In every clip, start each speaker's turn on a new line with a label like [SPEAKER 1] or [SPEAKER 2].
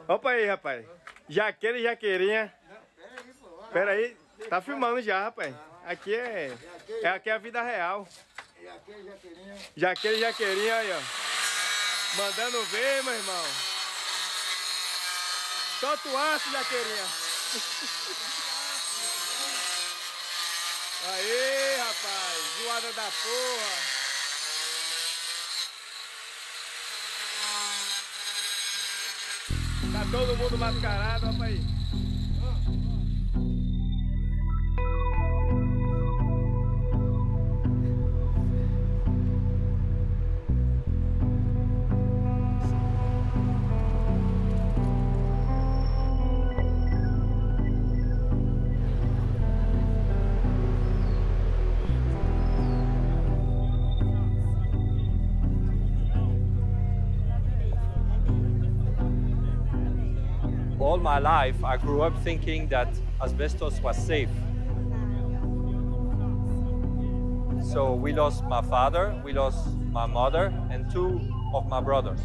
[SPEAKER 1] Opa aí, rapaz. Jaqueira e jaqueirinha. Pera aí, tá filmando já, rapaz. Aqui aqui é a vida real. Jaqueira e jaqueirinha aí, ó. Mandando ver, meu irmão. Solta o aço, jaqueirinha. Aê, rapaz. Zoada da porra. Tá todo mundo mascarado, rapaz aí.
[SPEAKER 2] All my life, I grew up thinking that asbestos was safe. So we lost my father, we lost my mother, and 2 of my brothers.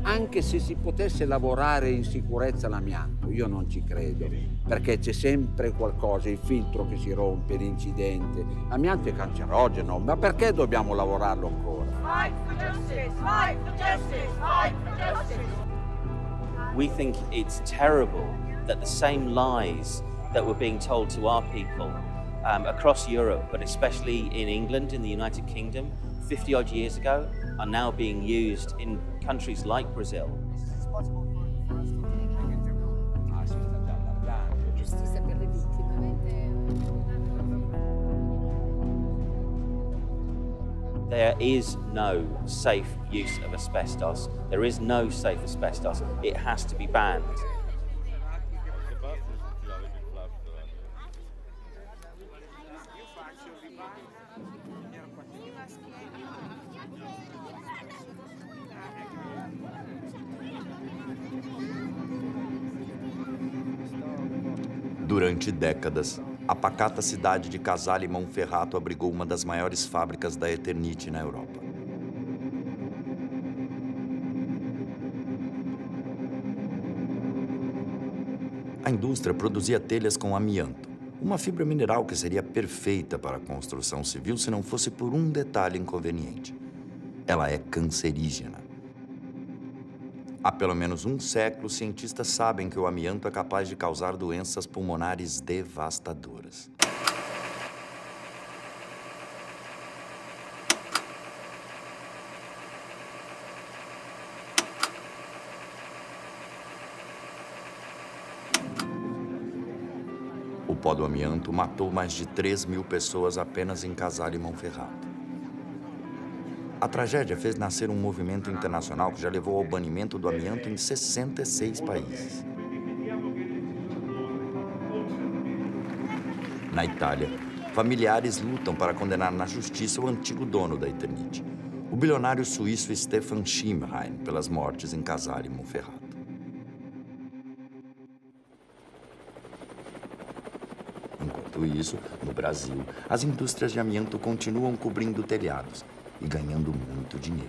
[SPEAKER 3] Anche se si potesse lavorare in sicurezza l'amianto, io non ci credo, perché c'è sempre qualcosa, il filtro che si rompe, l'incidente. L'amianto è cancerogeno, ma perché dobbiamo lavorarlo ancora?
[SPEAKER 4] Fight for justice! Fight for justice! Fight for justice!
[SPEAKER 5] We think it's terrible that the same lies that were being told to our people across Europe, but especially in England, in the United Kingdom, 50-odd years ago, are now being used in countries like Brazil.
[SPEAKER 6] Giustizia per le vittime.
[SPEAKER 5] There is no safe use of asbestos. There is no safe asbestos. It has to be banned.
[SPEAKER 7] Durante décadas, a pacata cidade de Casale Monferrato abrigou uma das maiores fábricas da Eternit na Europa. A indústria produzia telhas com amianto, uma fibra mineral que seria perfeita para a construção civil se não fosse por um detalhe inconveniente. Ela é cancerígena. Há pelo menos um século, cientistas sabem que o amianto é capaz de causar doenças pulmonares devastadoras. O pó do amianto matou mais de 3.000 pessoas apenas em Casale Monferrato. A tragédia fez nascer um movimento internacional que já levou ao banimento do amianto em 66 países. Na Itália, familiares lutam para condenar na justiça o antigo dono da Eternit, o bilionário suíço Stefan Schimheim, pelas mortes em Casale Monferrato. Enquanto isso, no Brasil, as indústrias de amianto continuam cobrindo telhados e ganhando muito dinheiro.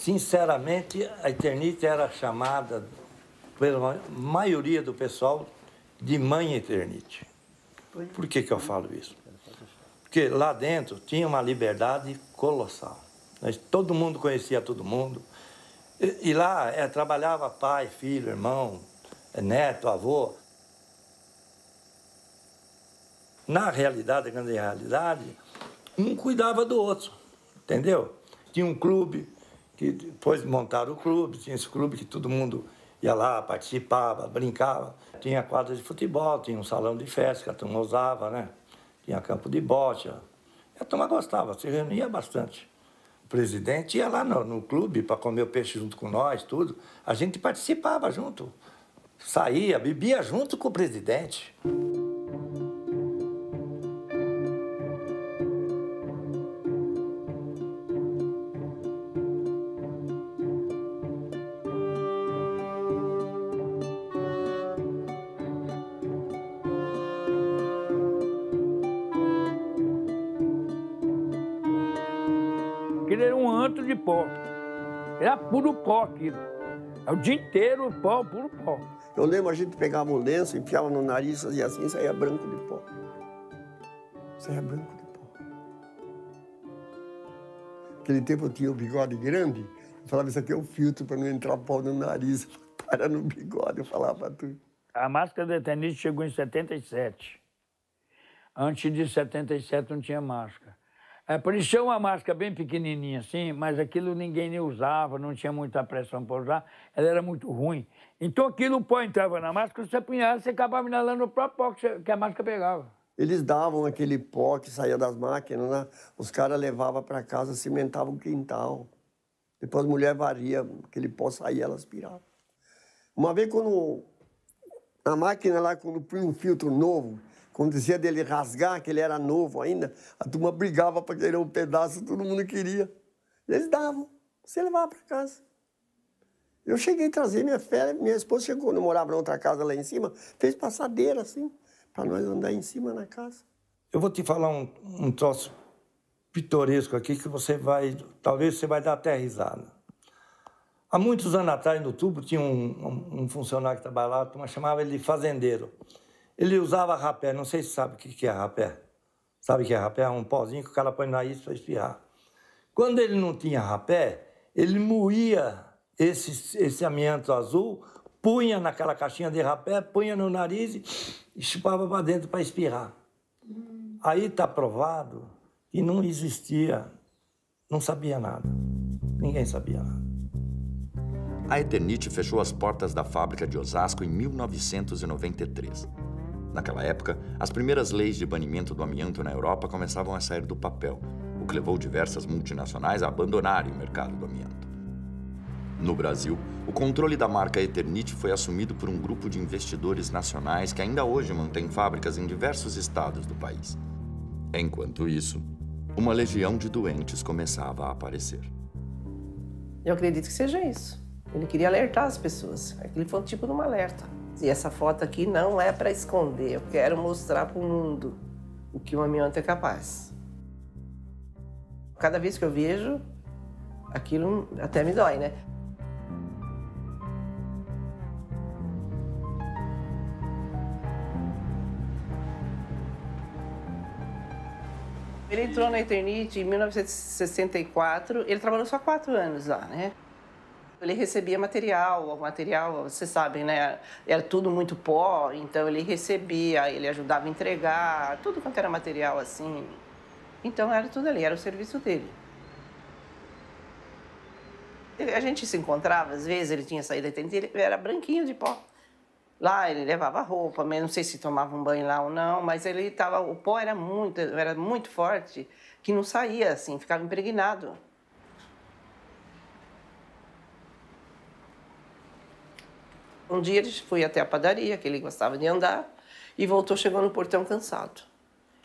[SPEAKER 8] sinceramente, a Eternite era chamada, pela maioria do pessoal, de Mãe Eternite. Por que eu falo isso? Porque lá dentro tinha uma liberdade colossal. Todo mundo conhecia todo mundo. E lá trabalhava pai, filho, irmão, neto, avô. Na realidade, a grande realidade, um cuidava do outro, entendeu? Tinha um clube, que depois montaram o clube, tinha esse clube que todo mundo ia lá, participava, brincava. Tinha quadra de futebol, tinha um salão de festa que a turma usava, né? Tinha campo de bocha. A turma gostava, se reunia bastante. O presidente ia lá no clube para comer o peixe junto com nós, tudo. A gente participava junto, saía, bebia junto com o presidente.
[SPEAKER 9] Aquilo era um antro de pó. Era puro pó aquilo. O dia inteiro pó, puro pó.
[SPEAKER 10] Eu lembro, a gente pegava o lenço, enfiava no nariz e assim saía branco de pó. Saía branco de pó. Naquele tempo eu tinha o bigode grande, eu falava, isso aqui é um filtro para não entrar pó no nariz. Para no bigode, eu falava para tu.
[SPEAKER 9] A máscara da Eternite chegou em 77. Antes de 77 não tinha máscara. Parecia uma máscara bem pequenininha assim, mas aquilo ninguém nem usava, não tinha muita pressão para usar, ela era muito ruim. Então aquilo, o pó entrava na máscara, você apunhava, você acabava inalando o próprio pó que a máscara pegava.
[SPEAKER 10] Eles davam aquele pó que saía das máquinas, né? Os caras levavam para casa, cimentavam o quintal. Depois a mulher varia, aquele pó saía, ela aspirava. Uma vez quando a máquina lá, quando punha um filtro novo, acontecia dele rasgar, que ele era novo ainda, a turma brigava para querer um pedaço, todo mundo queria. Eles davam, você levava para casa. Eu cheguei a trazer minha esposa chegou, quando eu morava na outra casa lá em cima, fez passadeira assim, para nós andar em cima na casa.
[SPEAKER 8] Eu vou te falar um troço pitoresco aqui que talvez você vai dar até risada. Há muitos anos atrás, no tubo, tinha um funcionário que trabalhava lá, a turma chamava ele de fazendeiro. Ele usava rapé, não sei se sabe o que é rapé. Sabe o que é rapé? É um pozinho que o cara põe no nariz para espirrar. Quando ele não tinha rapé, ele moía esse amianto azul, punha naquela caixinha de rapé, punha no nariz e chupava para dentro para espirrar. Aí está provado que não existia, não sabia nada. Ninguém sabia nada.
[SPEAKER 7] A Eternite fechou as portas da fábrica de Osasco em 1993. Naquela época, as primeiras leis de banimento do amianto na Europa começavam a sair do papel, o que levou diversas multinacionais a abandonarem o mercado do amianto. No Brasil, o controle da marca Eternite foi assumido por um grupo de investidores nacionais que ainda hoje mantém fábricas em diversos estados do país. Enquanto isso, uma legião de doentes começava a aparecer.
[SPEAKER 11] Eu acredito que seja isso. Ele queria alertar as pessoas. Aquilo foi um tipo de um alerta. E essa foto aqui não é para esconder. Eu quero mostrar para o mundo o que o amianto é capaz. Cada vez que eu vejo, aquilo até me dói, né? Ele entrou na Eternite em 1964. Ele trabalhou só 4 anos lá, né? Ele recebia material, vocês sabem, né? Era tudo muito pó, então ele recebia, ele ajudava a entregar, tudo quanto era material assim. Então era tudo ali, era o serviço dele. A gente se encontrava, às vezes ele tinha saído da Eternite, ele era branquinho de pó. Lá ele levava roupa, não sei se tomava um banho lá ou não, mas ele estava, o pó era muito forte, que não saía assim, ficava impregnado. Um dia ele foi até a padaria, que ele gostava de andar, e voltou, chegou no portão cansado.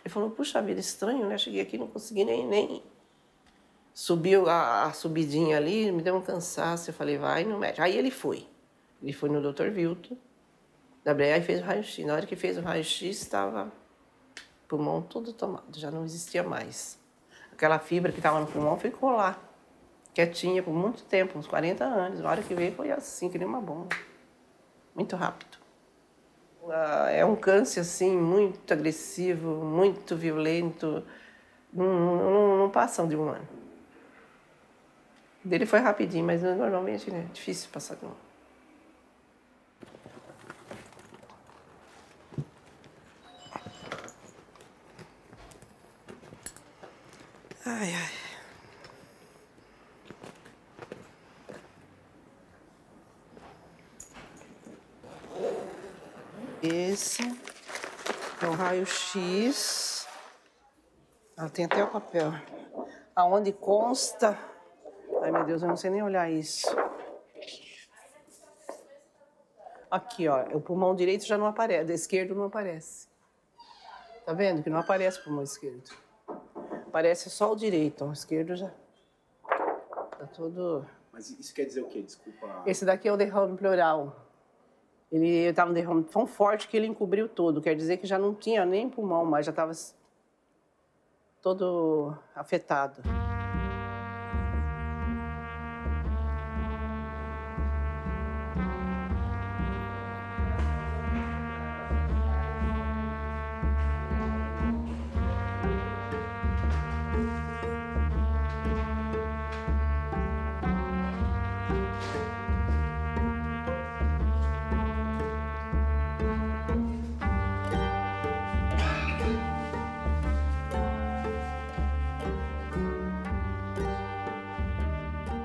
[SPEAKER 11] Ele falou, puxa vida, estranho, né? Cheguei aqui, não consegui nem... Subiu a subidinha ali, me deu um cansaço, eu falei, vai no médico. Aí ele foi no Dr. Vilton, aí fez o raio-x. Na hora que fez o raio-x, estava o pulmão todo tomado, já não existia mais. Aquela fibra que estava no pulmão ficou lá. quietinha por muito tempo, uns 40 anos. Na hora que veio foi assim, que nem uma bomba. Muito rápido. É um câncer, assim, muito agressivo, muito violento. Não passam de um ano. Dele foi rapidinho, mas normalmente é difícil passar de um ano. Ai, ai. Esse é o raio-x. Ah, tem até o papel. Aonde consta... Ai, meu Deus, eu não sei nem olhar isso. Aqui, ó. O pulmão direito já não aparece. O esquerdo não aparece. Tá vendo que não aparece o pulmão esquerdo? Aparece só o direito. O esquerdo já... Tá todo...
[SPEAKER 12] Mas isso quer dizer o quê? Desculpa.
[SPEAKER 11] Esse daqui é o derrame pleural. Ele estava um derrame tão forte que ele encobriu todo. Quer dizer que já não tinha nem pulmão mais, já estava todo afetado.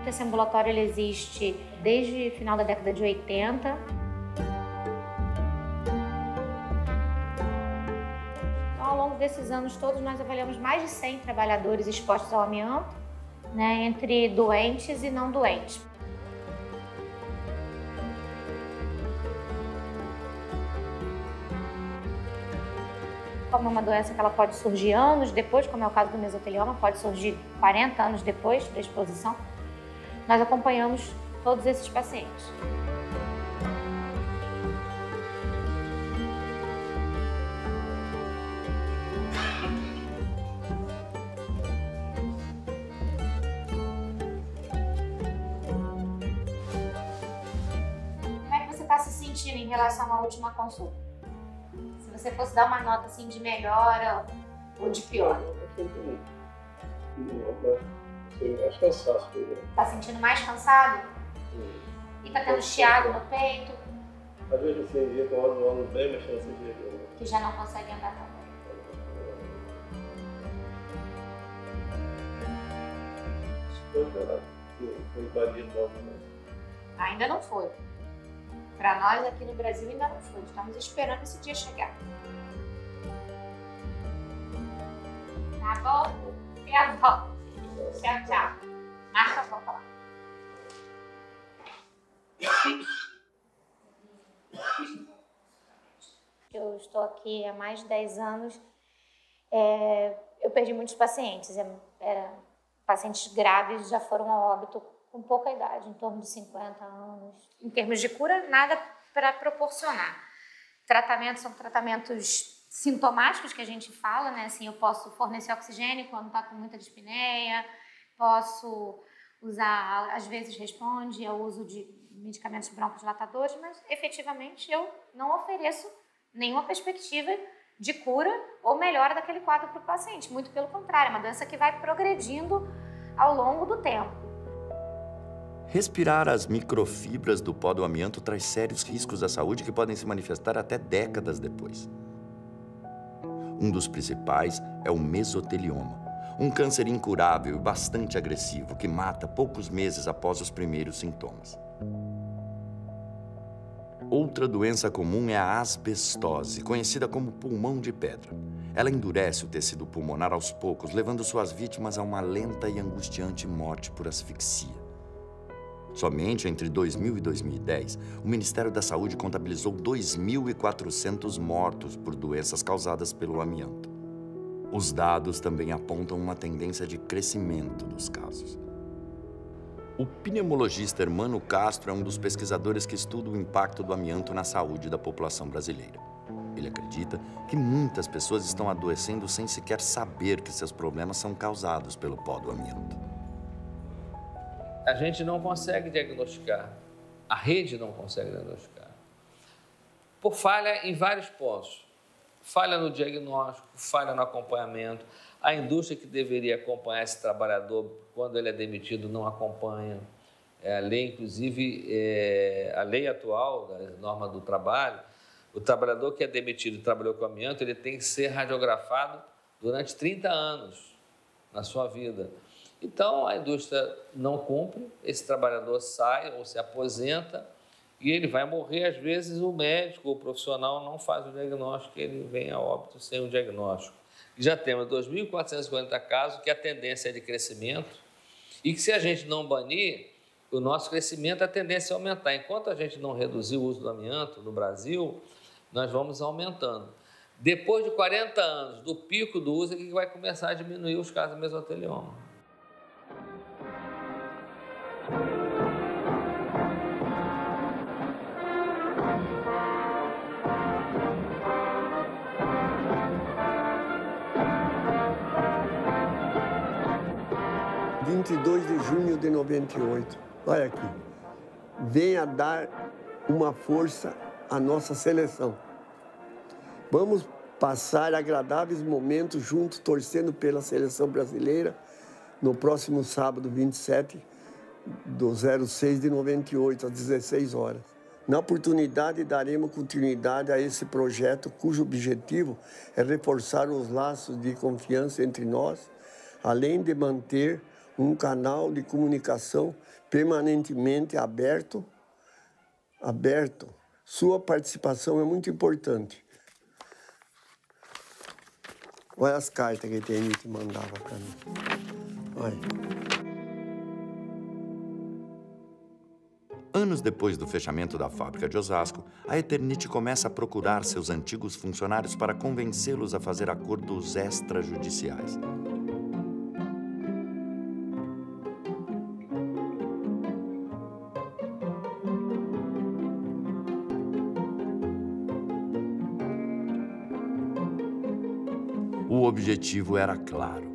[SPEAKER 13] Esse ambulatório ele existe desde o final da década de 80. Então, ao longo desses anos todos, nós avaliamos mais de 100 trabalhadores expostos ao amianto, né, entre doentes e não doentes. Como é uma doença que ela pode surgir anos depois, como é o caso do mesotelioma, pode surgir 40 anos depois da exposição. Nós acompanhamos todos esses pacientes. Como é que você está se sentindo em relação à última consulta? Se você fosse dar uma nota assim de melhora ou de pior?
[SPEAKER 14] Mais cansaço.
[SPEAKER 13] Tá sentindo mais cansado? E tá tendo chiado no peito?
[SPEAKER 14] Às vezes assim, dia que eu ando bem, mas tem esse dia
[SPEAKER 13] que já não consegue andar também.
[SPEAKER 14] Foi invadido novamente.
[SPEAKER 13] Ainda não foi. Para nós aqui no Brasil ainda não foi. Estamos esperando esse dia chegar. Tá bom? Até a volta. Tchau, tchau. Marca a volta lá. Eu estou aqui há mais de 10 anos. Eu perdi muitos pacientes. Pacientes graves já foram a óbito com pouca idade, em torno de 50 anos. Em termos de cura, nada para proporcionar. Tratamentos são tratamentos sintomáticos que a gente fala, né? Assim, eu posso fornecer oxigênio quando está com muita dispneia, posso usar, às vezes responde ao uso de medicamentos broncodilatadores, mas efetivamente eu não ofereço nenhuma perspectiva de cura ou melhora daquele quadro para o paciente. Muito pelo contrário, é uma doença que vai progredindo ao longo do tempo.
[SPEAKER 7] Respirar as microfibras do pó do amianto traz sérios riscos à saúde que podem se manifestar até décadas depois. Um dos principais é o mesotelioma, um câncer incurável e bastante agressivo que mata poucos meses após os primeiros sintomas. Outra doença comum é a asbestose, conhecida como pulmão de pedra. Ela endurece o tecido pulmonar aos poucos, levando suas vítimas a uma lenta e angustiante morte por asfixia. Somente entre 2000 e 2010, o Ministério da Saúde contabilizou 2.400 mortos por doenças causadas pelo amianto. Os dados também apontam uma tendência de crescimento dos casos. O pneumologista Hermano Castro é um dos pesquisadores que estuda o impacto do amianto na saúde da população brasileira. Ele acredita que muitas pessoas estão adoecendo sem sequer saber que seus problemas são causados pelo pó do amianto.
[SPEAKER 15] a gente não consegue diagnosticar, a rede não consegue diagnosticar, por falha em vários pontos. Falha no diagnóstico, falha no acompanhamento. A indústria que deveria acompanhar esse trabalhador quando ele é demitido não acompanha. A lei, inclusive, a lei atual, da norma do trabalho, o trabalhador que é demitido e trabalhou com amianto, ele tem que ser radiografado durante 30 anos na sua vida. Então, a indústria não cumpre, esse trabalhador sai ou se aposenta e ele vai morrer. Às vezes, o médico ou o profissional não faz o diagnóstico, ele vem a óbito sem o diagnóstico. E já temos 2.440 casos que a tendência é de crescimento e que, se a gente não banir, o nosso crescimento, a tendência é aumentar. Enquanto a gente não reduzir o uso do amianto no Brasil, nós vamos aumentando. Depois de 40 anos do pico do uso, é que vai começar a diminuir os casos de mesotelioma.
[SPEAKER 10] Dia 22 de junho de 98. Olha aqui. Venha dar uma força à nossa seleção. Vamos passar agradáveis momentos juntos, torcendo pela seleção brasileira, no próximo sábado, 27 do 06 de 98, às 16 horas. Na oportunidade, daremos continuidade a esse projeto, cujo objetivo é reforçar os laços de confiança entre nós, além de manter um canal de comunicação permanentemente aberto. Sua participação é muito importante. Olha as cartas que a Eternit mandava para mim. Olha.
[SPEAKER 7] Anos depois do fechamento da fábrica de Osasco, a Eternit começa a procurar seus antigos funcionários para convencê-los a fazer acordos extrajudiciais. O objetivo era claro: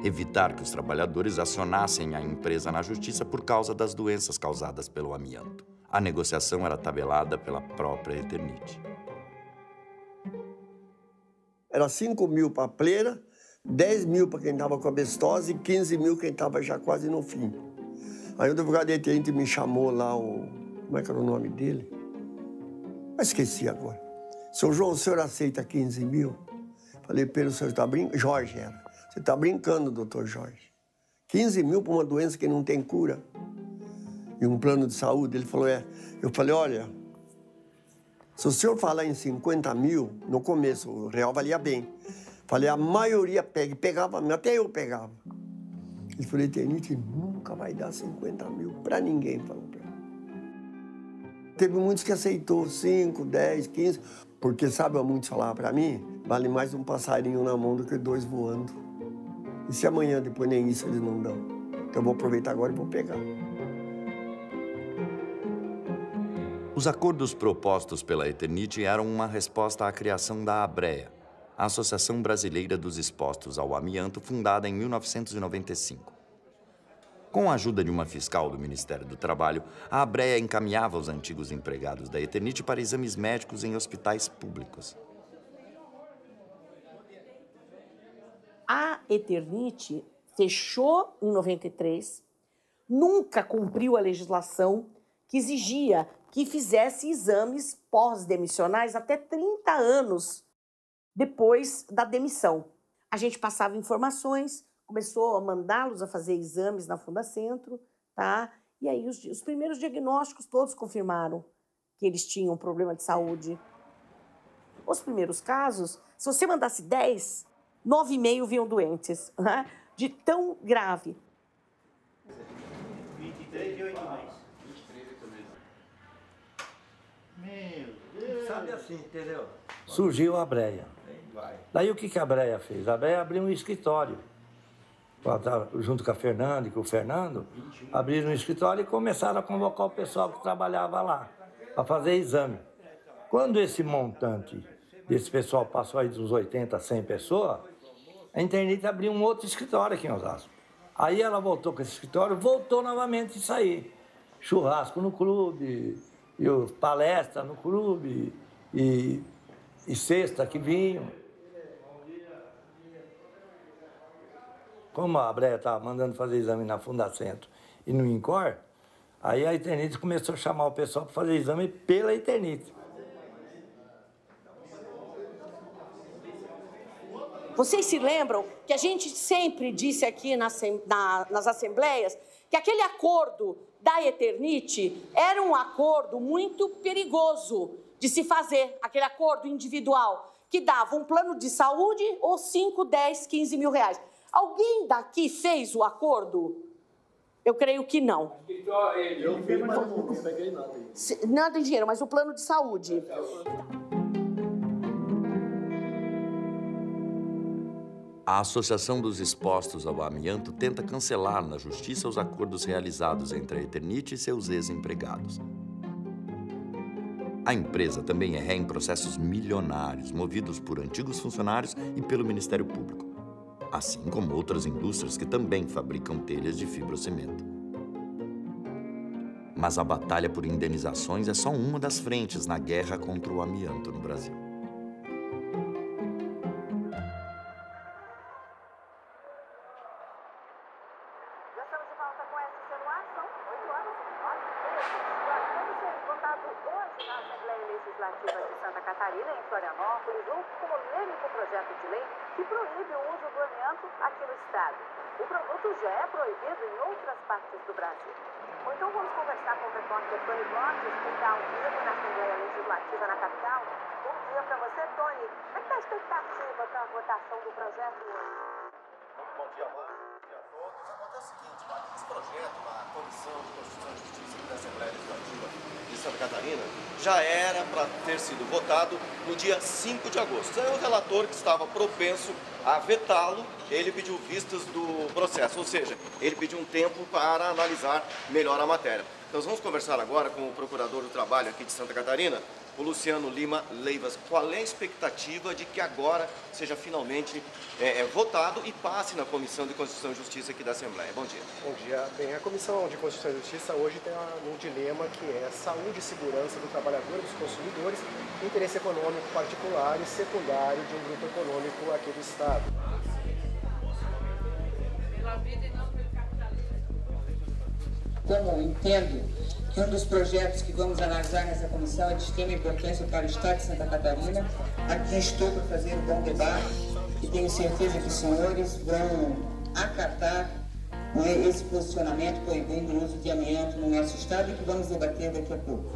[SPEAKER 7] evitar que os trabalhadores acionassem a empresa na justiça por causa das doenças causadas pelo amianto. A negociação era tabelada pela própria Eternit.
[SPEAKER 10] Era 5 mil para a pleira, 10 mil para quem estava com a bestose e 15 mil quem estava já quase no fim. Aí o advogado da Eternit me chamou lá, como é que era o nome dele? Eu esqueci agora. Seu João, o senhor aceita 15 mil? Falei, pelo senhor está brincando? Jorge era. Você está brincando, doutor Jorge. 15 mil para uma doença que não tem cura. E um plano de saúde. Ele falou, Eu falei, olha, se o senhor falar em 50 mil, no começo, o real valia bem. Falei, a maioria pega. E pegava, até eu pegava. Ele falou, Eternit nunca vai dar 50 mil para ninguém, falou para mim. Teve muitos que aceitou 5, 10, 15. Porque, sabe, muitos falavam para mim, vale mais um passarinho na mão do que 2 voando. E se amanhã, depois, nem isso eles não dão? Então eu vou aproveitar agora e vou pegar.
[SPEAKER 7] Os acordos propostos pela Eternit eram uma resposta à criação da ABREA, a Associação Brasileira dos Expostos ao Amianto, fundada em 1995. Com a ajuda de uma fiscal do Ministério do Trabalho, a ABREA encaminhava os antigos empregados da Eternit para exames médicos em hospitais públicos.
[SPEAKER 16] A Eternit fechou em 93, nunca cumpriu a legislação que exigia que fizesse exames pós-demissionais até 30 anos depois da demissão. A gente passava informações, começou a mandá-los a fazer exames na Fundacentro, tá? E aí os primeiros diagnósticos todos confirmaram que eles tinham um problema de saúde. Os primeiros casos, se você mandasse 10, 9,5 vinham doentes, né? De tão grave.
[SPEAKER 17] 23 e 8 meses. 23 e 8 meses. Meu Deus.
[SPEAKER 8] Sabe assim, entendeu? Surgiu a ABREA. Daí o que a ABREA fez? A ABREA abriu um escritório. Junto com a Fernanda e com o Fernando, abriram um escritório e começaram a convocar o pessoal que trabalhava lá, para fazer exame. Quando esse montante desse pessoal passou aí dos 80 a 100 pessoas, a Eternit abriu um outro escritório aqui em Osasco. Aí ela voltou com esse escritório, voltou novamente a sair. Churrasco no clube, palestra no clube, e sexta que vinham. Como a Breia estava mandando fazer exame na Fundacentro e no INCOR, aí a Eternit começou a chamar o pessoal para fazer exame pela Eternit.
[SPEAKER 16] Vocês se lembram que a gente sempre disse aqui nas assembleias que aquele acordo da Eternit era um acordo muito perigoso de se fazer, aquele acordo individual, que dava um plano de saúde ou 5, 10, 15 mil reais. Alguém daqui fez o acordo? Eu creio que não.
[SPEAKER 14] Eu vi, mas não peguei nada.
[SPEAKER 16] Nada em dinheiro, mas o plano de saúde.
[SPEAKER 7] A Associação dos Expostos ao Amianto tenta cancelar na justiça os acordos realizados entre a Eternit e seus ex-empregados. A empresa também é ré em processos milionários, movidos por antigos funcionários e pelo Ministério Público, assim como outras indústrias que também fabricam telhas de fibrocimento. Mas a batalha por indenizações é só uma das frentes na guerra contra o amianto no Brasil.
[SPEAKER 18] Santa Catarina já era para ter sido votado no dia 5 de agosto. Aí o relator, que estava propenso a vetá-lo, ele pediu vistas do processo, ou seja, ele pediu um tempo para analisar melhor a matéria. Nós vamos conversar agora com o procurador do trabalho aqui de Santa Catarina, o Luciano Lima Leivas. Qual é a expectativa de que agora seja finalmente votado e passe na Comissão de Constituição e Justiça aqui da Assembleia? Bom dia.
[SPEAKER 12] Bom dia. Bem, a Comissão de Constituição e Justiça hoje tem um dilema que é saúde e segurança do trabalhador e dos consumidores, interesse econômico particular e secundário de um grupo econômico aqui do Estado.
[SPEAKER 19] Como entendo que um dos projetos que vamos analisar nessa comissão é de extrema importância para o Estado de Santa Catarina, aqui estou para fazer um bom debate e tenho certeza que os senhores vão acatar esse posicionamento proibindo o uso de amianto no nosso Estado e que vamos debater daqui a pouco.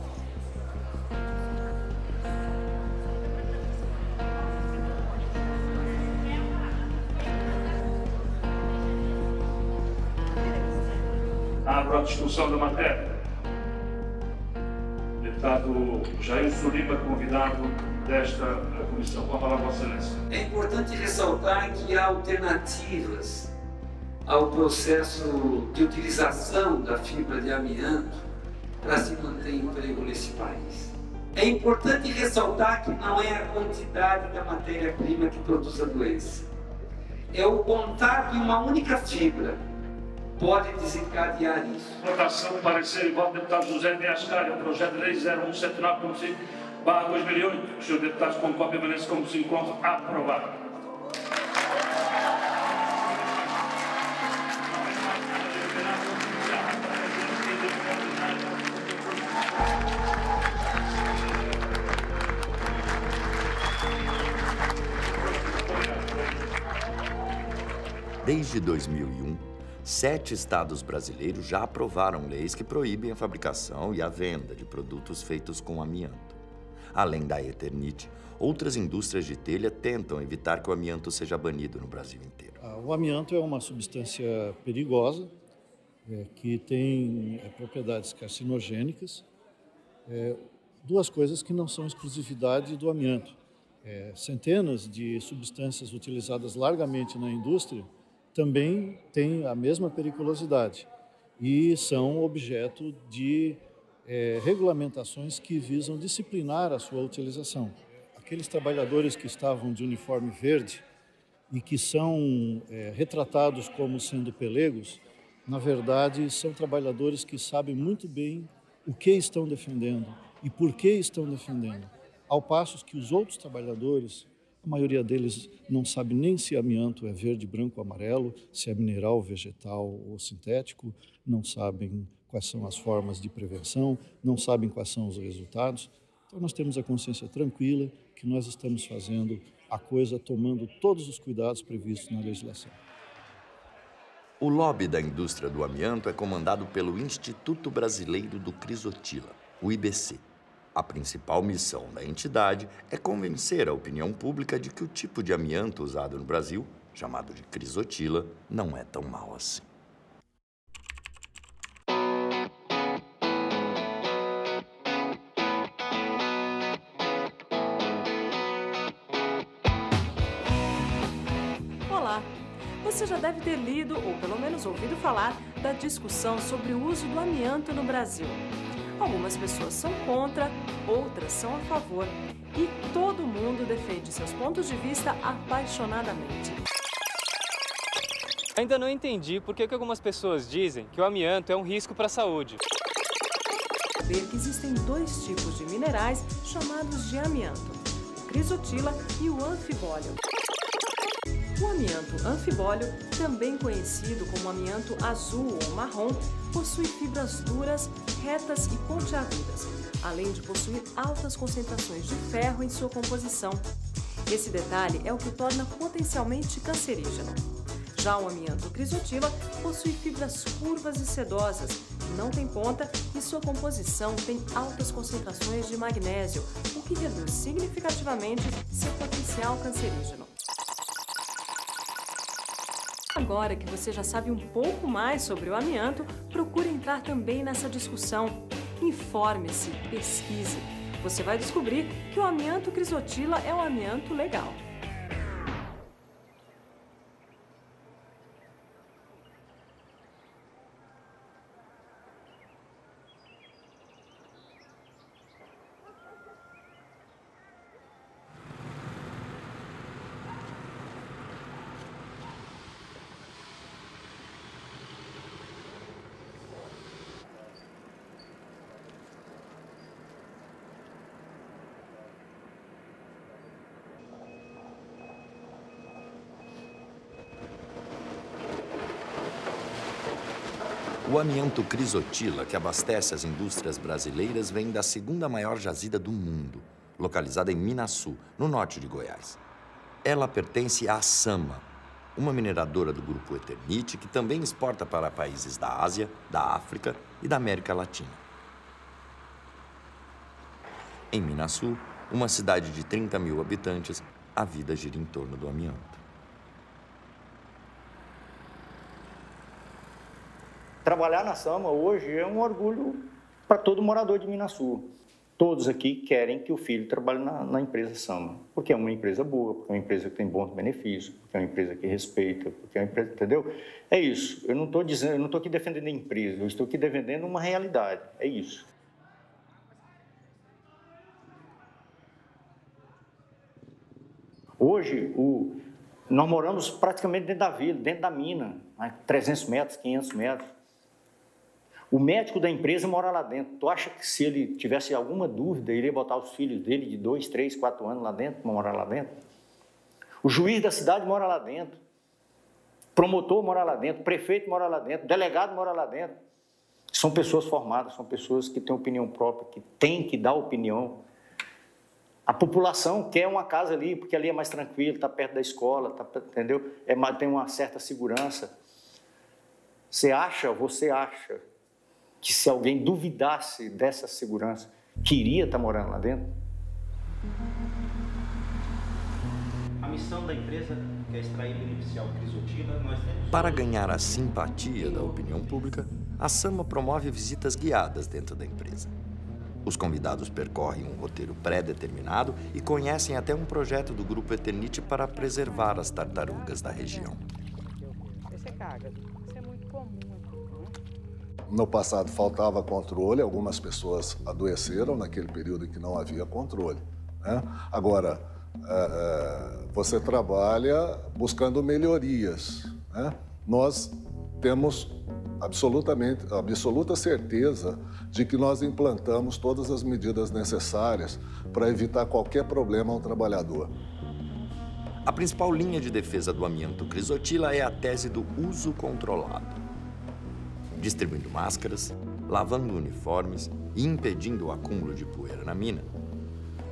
[SPEAKER 20] Abro a discussão da matéria. Deputado Jair Lima, convidado desta comissão. Com a palavra, Vossa Excelência.
[SPEAKER 21] É importante ressaltar que há alternativas ao processo de utilização da fibra de amianto para se manter emprego nesse país. É importante ressaltar que não é a quantidade da matéria-prima que produz a doença. É o contato de uma única fibra pode desencadear isso.
[SPEAKER 20] Votação, parecer e voto do deputado José de Ascari, o projeto de lei 0179.5/2008. Os senhores deputados com cópia permanece como se encontra aprovado.
[SPEAKER 7] Desde 2001, 7 estados brasileiros já aprovaram leis que proíbem a fabricação e a venda de produtos feitos com amianto. Além da Eternit, outras indústrias de telha tentam evitar que o amianto seja banido no Brasil inteiro.
[SPEAKER 22] O amianto é uma substância perigosa, que tem propriedades carcinogênicas. Duas coisas que não são exclusividade do amianto. Centenas de substâncias utilizadas largamente na indústria também têm a mesma periculosidade e são objeto de regulamentações que visam disciplinar a sua utilização. Aqueles trabalhadores que estavam de uniforme verde e que são retratados como sendo pelegos, na verdade, são trabalhadores que sabem muito bem o que estão defendendo e por que estão defendendo. Ao passo que os outros trabalhadores, a maioria deles não sabe nem se amianto é verde, branco ou amarelo, se é mineral, vegetal ou sintético, não sabem quais são as formas de prevenção, não sabem quais são os resultados. Então, nós temos a consciência tranquila que nós estamos fazendo a coisa tomando todos os cuidados previstos na legislação.
[SPEAKER 7] O lobby da indústria do amianto é comandado pelo Instituto Brasileiro do Crisotila, o IBC. A principal missão da entidade é convencer a opinião pública de que o tipo de amianto usado no Brasil, chamado de crisotila, não é tão mau assim.
[SPEAKER 1] Olá! Você já deve ter lido, ou pelo menos ouvido falar, da discussão sobre o uso do amianto no Brasil. Algumas pessoas são contra, outras são a favor. E todo mundo defende seus pontos de vista apaixonadamente.
[SPEAKER 2] Ainda não entendi por que algumas pessoas dizem que o amianto é um risco para a saúde.
[SPEAKER 1] Ver que existem dois tipos de minerais chamados de amianto, o crisotila e o anfibólio. O amianto anfibólio, também conhecido como amianto azul ou marrom, possui fibras duras, retas e pontiagudas, além de possuir altas concentrações de ferro em sua composição. Esse detalhe é o que o torna potencialmente cancerígeno. Já o amianto crisotila possui fibras curvas e sedosas, não tem ponta e sua composição tem altas concentrações de magnésio, o que reduz significativamente seu potencial cancerígeno. Agora que você já sabe um pouco mais sobre o amianto, procure entrar também nessa discussão. Informe-se, pesquise. Você vai descobrir que o amianto crisotila é um amianto legal.
[SPEAKER 7] O amianto crisotila, que abastece as indústrias brasileiras, vem da segunda maior jazida do mundo, localizada em Minaçu, no norte de Goiás. Ela pertence à Sama, uma mineradora do grupo Eternit, que também exporta para países da Ásia, da África e da América Latina. Em Minaçu, uma cidade de 30 mil habitantes, a vida gira em torno do amianto.
[SPEAKER 23] Trabalhar na Sama hoje é um orgulho para todo morador de Minaçu. Todos aqui querem que o filho trabalhe na empresa Sama, porque é uma empresa boa, porque é uma empresa que tem bons benefícios, porque é uma empresa que respeita, porque é uma empresa, entendeu? É isso. Eu não estou aqui defendendo a empresa, eu estou aqui defendendo uma realidade. É isso. Hoje, nós moramos praticamente dentro da vila, dentro da mina, 300 metros, 500 metros. O médico da empresa mora lá dentro. Tu acha que se ele tivesse alguma dúvida, ele ia botar os filhos dele de 2, 3, 4 anos lá dentro, para morar lá dentro? O juiz da cidade mora lá dentro. Promotor mora lá dentro. Prefeito mora lá dentro. Delegado mora lá dentro. São pessoas formadas, são pessoas que têm opinião própria, que têm que dar opinião. A população quer uma casa ali, porque ali é mais tranquilo, está perto da escola, entendeu? Tem uma certa segurança. Você acha que se alguém duvidasse dessa segurança, queria estar morando lá dentro?
[SPEAKER 17] A missão da empresa que é extrair e beneficiar o crisotila, nós temos...
[SPEAKER 7] Para ganhar a simpatia da opinião pública, a Sama promove visitas guiadas dentro da empresa. Os convidados percorrem um roteiro pré-determinado e conhecem até um projeto do Grupo Eternit para preservar as tartarugas da região.
[SPEAKER 6] Você caga. Isso é muito comum aqui.
[SPEAKER 24] No passado faltava controle, algumas pessoas adoeceram naquele período em que não havia controle, né? Agora, você trabalha buscando melhorias, né? Nós temos absoluta certeza de que nós implantamos todas as medidas necessárias para evitar qualquer problema ao trabalhador.
[SPEAKER 7] A principal linha de defesa do amianto Crisotila é a tese do uso controlado. Distribuindo máscaras, lavando uniformes e impedindo o acúmulo de poeira na mina,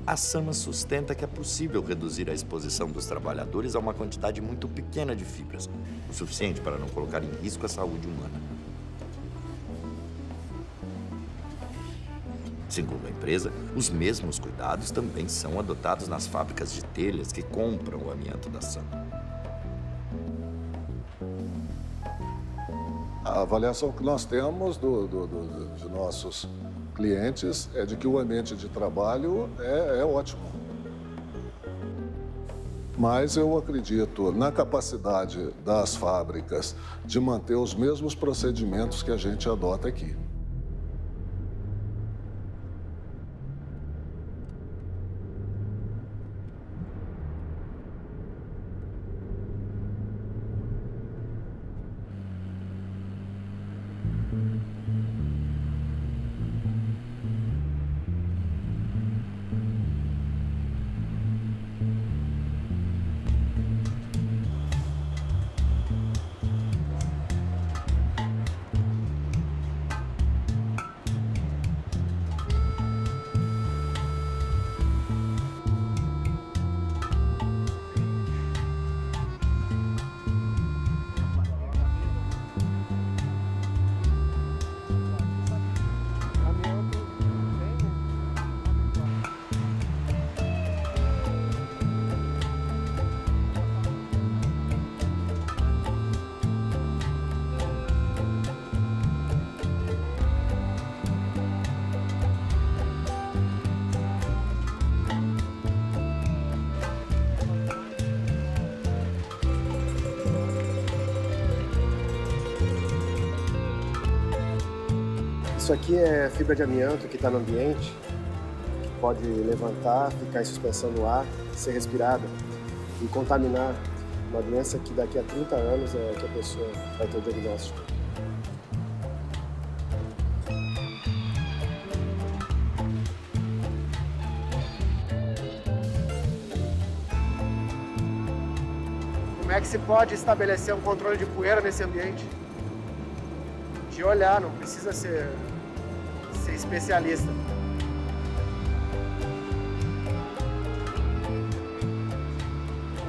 [SPEAKER 7] a SAMA sustenta que é possível reduzir a exposição dos trabalhadores a uma quantidade muito pequena de fibras, o suficiente para não colocar em risco a saúde humana. Segundo a empresa, os mesmos cuidados também são adotados nas fábricas de telhas que compram o amianto da SAMA.
[SPEAKER 24] A avaliação que nós temos de nossos clientes é de que o ambiente de trabalho é ótimo. Mas eu acredito na capacidade das fábricas de manter os mesmos procedimentos que a gente adota aqui.
[SPEAKER 12] Isso aqui é fibra de amianto que está no ambiente, que pode levantar, ficar em suspensão no ar, ser respirada e contaminar uma doença que daqui a 30 anos é que a pessoa vai ter o diagnóstico. Como é que se pode estabelecer um controle de poeira nesse ambiente? De olhar, não precisa ser especialista.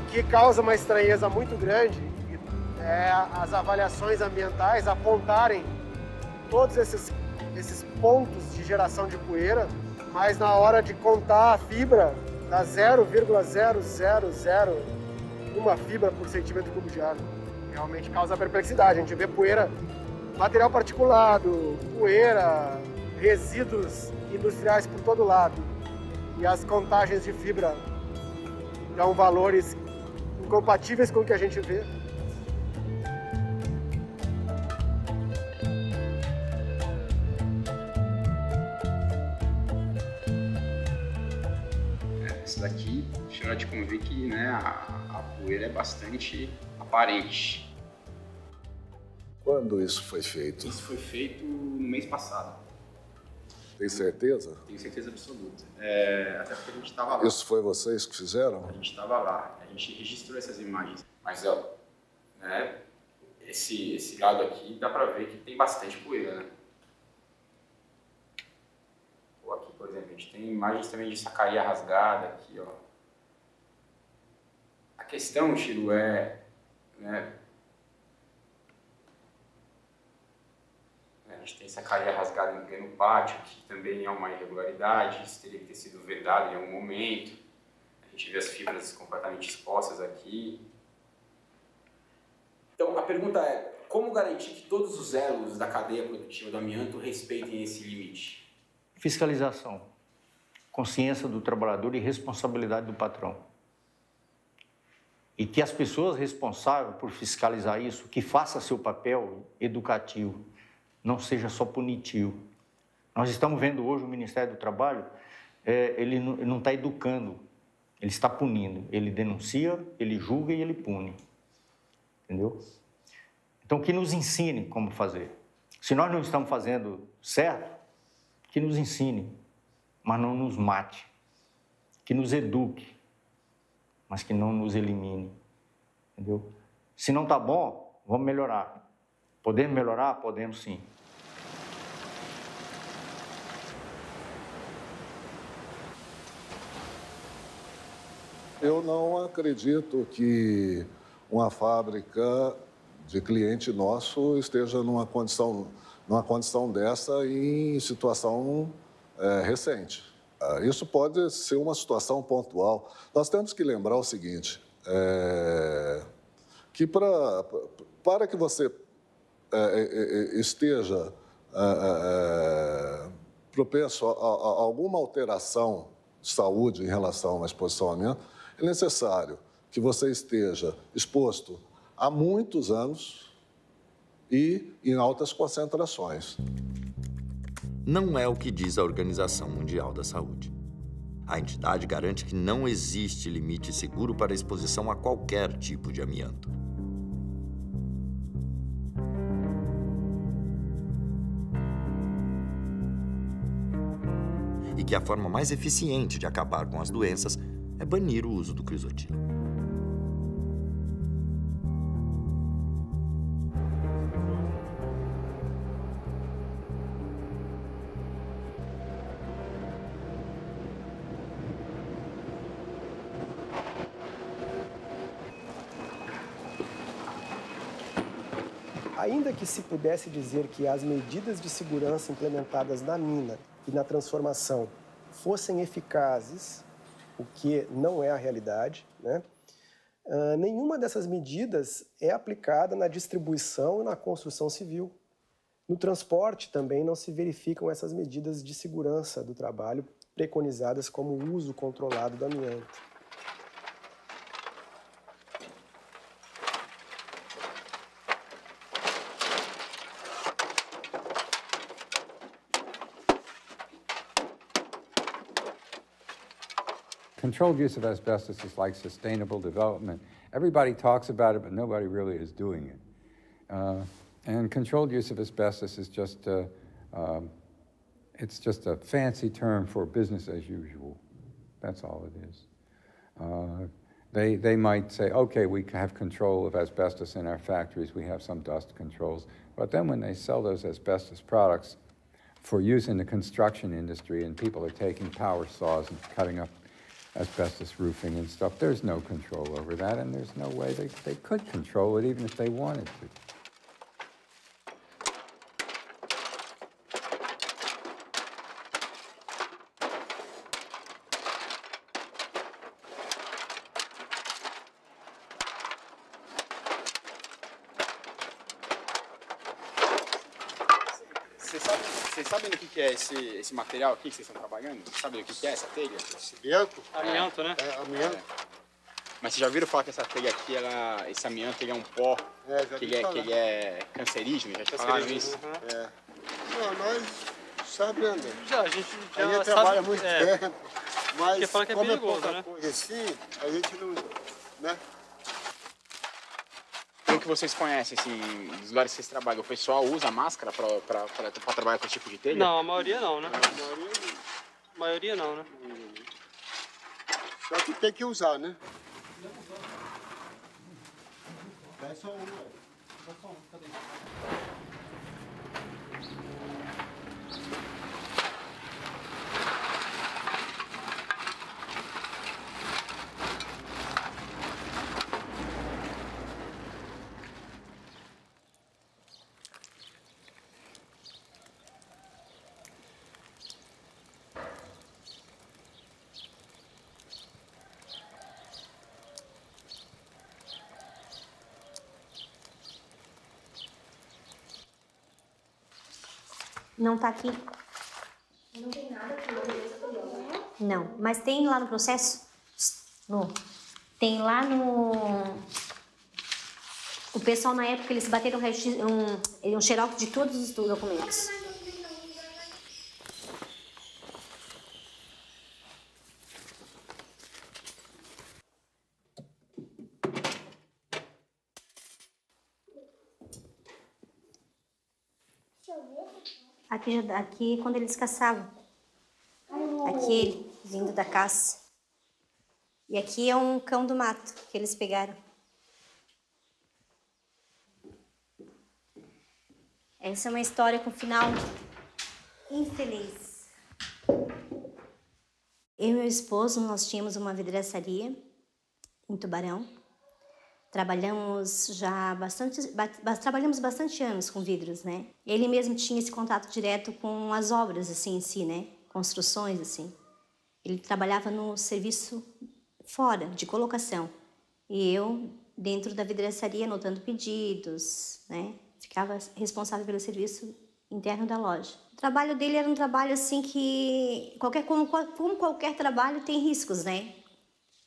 [SPEAKER 12] O que causa uma estranheza muito grande é as avaliações ambientais apontarem todos esses pontos de geração de poeira, mas na hora de contar a fibra, dá 0,0001 fibra por centímetro cúbico de água. Realmente causa perplexidade. A gente vê poeira, material particulado, poeira, resíduos industriais por todo lado. E as contagens de fibra dão valores incompatíveis com o que a gente vê.
[SPEAKER 3] Esse daqui chama de convir que, né, a poeira é bastante aparente.
[SPEAKER 24] Quando isso foi feito?
[SPEAKER 3] Isso foi feito no mês passado.
[SPEAKER 24] Tem certeza?
[SPEAKER 3] Tenho certeza absoluta. Até porque a gente estava lá.
[SPEAKER 24] Isso foi vocês que fizeram?
[SPEAKER 3] A gente estava lá, a gente registrou essas imagens. Mas, ó, né, esse lado aqui dá pra ver que tem bastante poeira, né? Ou aqui, por exemplo, a gente tem imagens também de sacaria rasgada aqui, ó. A questão, Chiro, né, a gente tem sacaria rasgada em pleno pátio, que também é uma irregularidade, isso teria que ter sido vedado em algum momento. A gente vê as fibras completamente expostas aqui. Então, a pergunta é, como garantir que todos os elos da cadeia produtiva do amianto respeitem esse limite?
[SPEAKER 23] Fiscalização, consciência do trabalhador e responsabilidade do patrão. E que as pessoas responsáveis por fiscalizar isso, que façam seu papel educativo, não seja só punitivo. Nós estamos vendo hoje o Ministério do Trabalho, ele não está educando, Ele está punindo. Ele denuncia, ele julga e ele pune. Entendeu? Então, que nos ensine como fazer. Se nós não estamos fazendo certo, que nos ensine, mas não nos mate. Que nos eduque, mas que não nos elimine. Entendeu? Se não está bom, vamos melhorar. Podemos melhorar? Podemos sim.
[SPEAKER 24] Eu não acredito que uma fábrica de cliente nosso esteja numa condição dessa em situação recente. Isso pode ser uma situação pontual. Nós temos que lembrar o seguinte, que para que você esteja propenso a alguma alteração de saúde em relação à exposição ao amianto, é necessário que você esteja exposto há muitos anos e em altas concentrações.
[SPEAKER 7] Não é o que diz a Organização Mundial da Saúde. A entidade garante que não existe limite seguro para a exposição a qualquer tipo de amianto. E que a forma mais eficiente de acabar com as doenças é banir o uso do crisotilo.
[SPEAKER 12] Ainda que se pudesse dizer que as medidas de segurança implementadas na mina e na transformação fossem eficazes, o que não é a realidade, né? Nenhuma dessas medidas é aplicada na distribuição e na construção civil. No transporte também não se verificam essas medidas de segurança do trabalho preconizadas como o uso controlado do amianto.
[SPEAKER 4] Controlled use of asbestos is like sustainable development. Everybody talks about it, but nobody really is doing it. And controlled use of asbestos is just it's just a fancy term for business as usual. That's all it is. They might say, okay, we have control of asbestos in our factories, we have some dust controls, but then when they sell those asbestos products for use in the construction industry and people are taking power saws and cutting up asbestos roofing and stuff, there's no control over that, and there's no way they could control it even if they wanted to.
[SPEAKER 3] Vocês sabem do que é esse material aqui que vocês estão trabalhando? Vocês sabem do que é essa telha?
[SPEAKER 10] Amianto?
[SPEAKER 2] Amianto, né?
[SPEAKER 10] É, amianto.
[SPEAKER 3] Mas vocês já viram falar que essa telha aqui, esse amianto, ele é um pó, que ele é cancerígeno? Já te falaram isso?
[SPEAKER 10] É. Não, nós sabemos.
[SPEAKER 2] A gente
[SPEAKER 10] trabalha muito tempo, mas
[SPEAKER 2] porque fala que é perigoso,
[SPEAKER 10] pouca
[SPEAKER 2] né?
[SPEAKER 10] coisa assim, a gente não, né?
[SPEAKER 3] Pelo que vocês conhecem, assim, dos lugares que vocês trabalham, o pessoal usa máscara para trabalhar com esse tipo de telha?
[SPEAKER 2] Não, a maioria não, né? A maioria não, né?
[SPEAKER 10] Só que tem que usar, né? É só um, cadê?
[SPEAKER 13] Não tá aqui.
[SPEAKER 5] Não tem nada aqui.
[SPEAKER 13] Não, mas tem lá no processo? Tem lá no... O pessoal na época eles bateram um xerox de todos os documentos.
[SPEAKER 5] Aqui quando eles caçavam. Aquele vindo da caça. E aqui é um cão do mato que eles pegaram. Essa é uma história com final infeliz. Eu e meu esposo, nós tínhamos uma vidraçaria em Tubarão. Trabalhamos bastante anos com vidros, né? Ele mesmo tinha esse contato direto com as obras, assim, em si, né? Construções, assim. Ele trabalhava no serviço fora, de colocação. E eu, dentro da vidraçaria, anotando pedidos, né? Ficava responsável pelo serviço interno da loja. O trabalho dele era um trabalho, assim, que... como qualquer trabalho, tem riscos, né?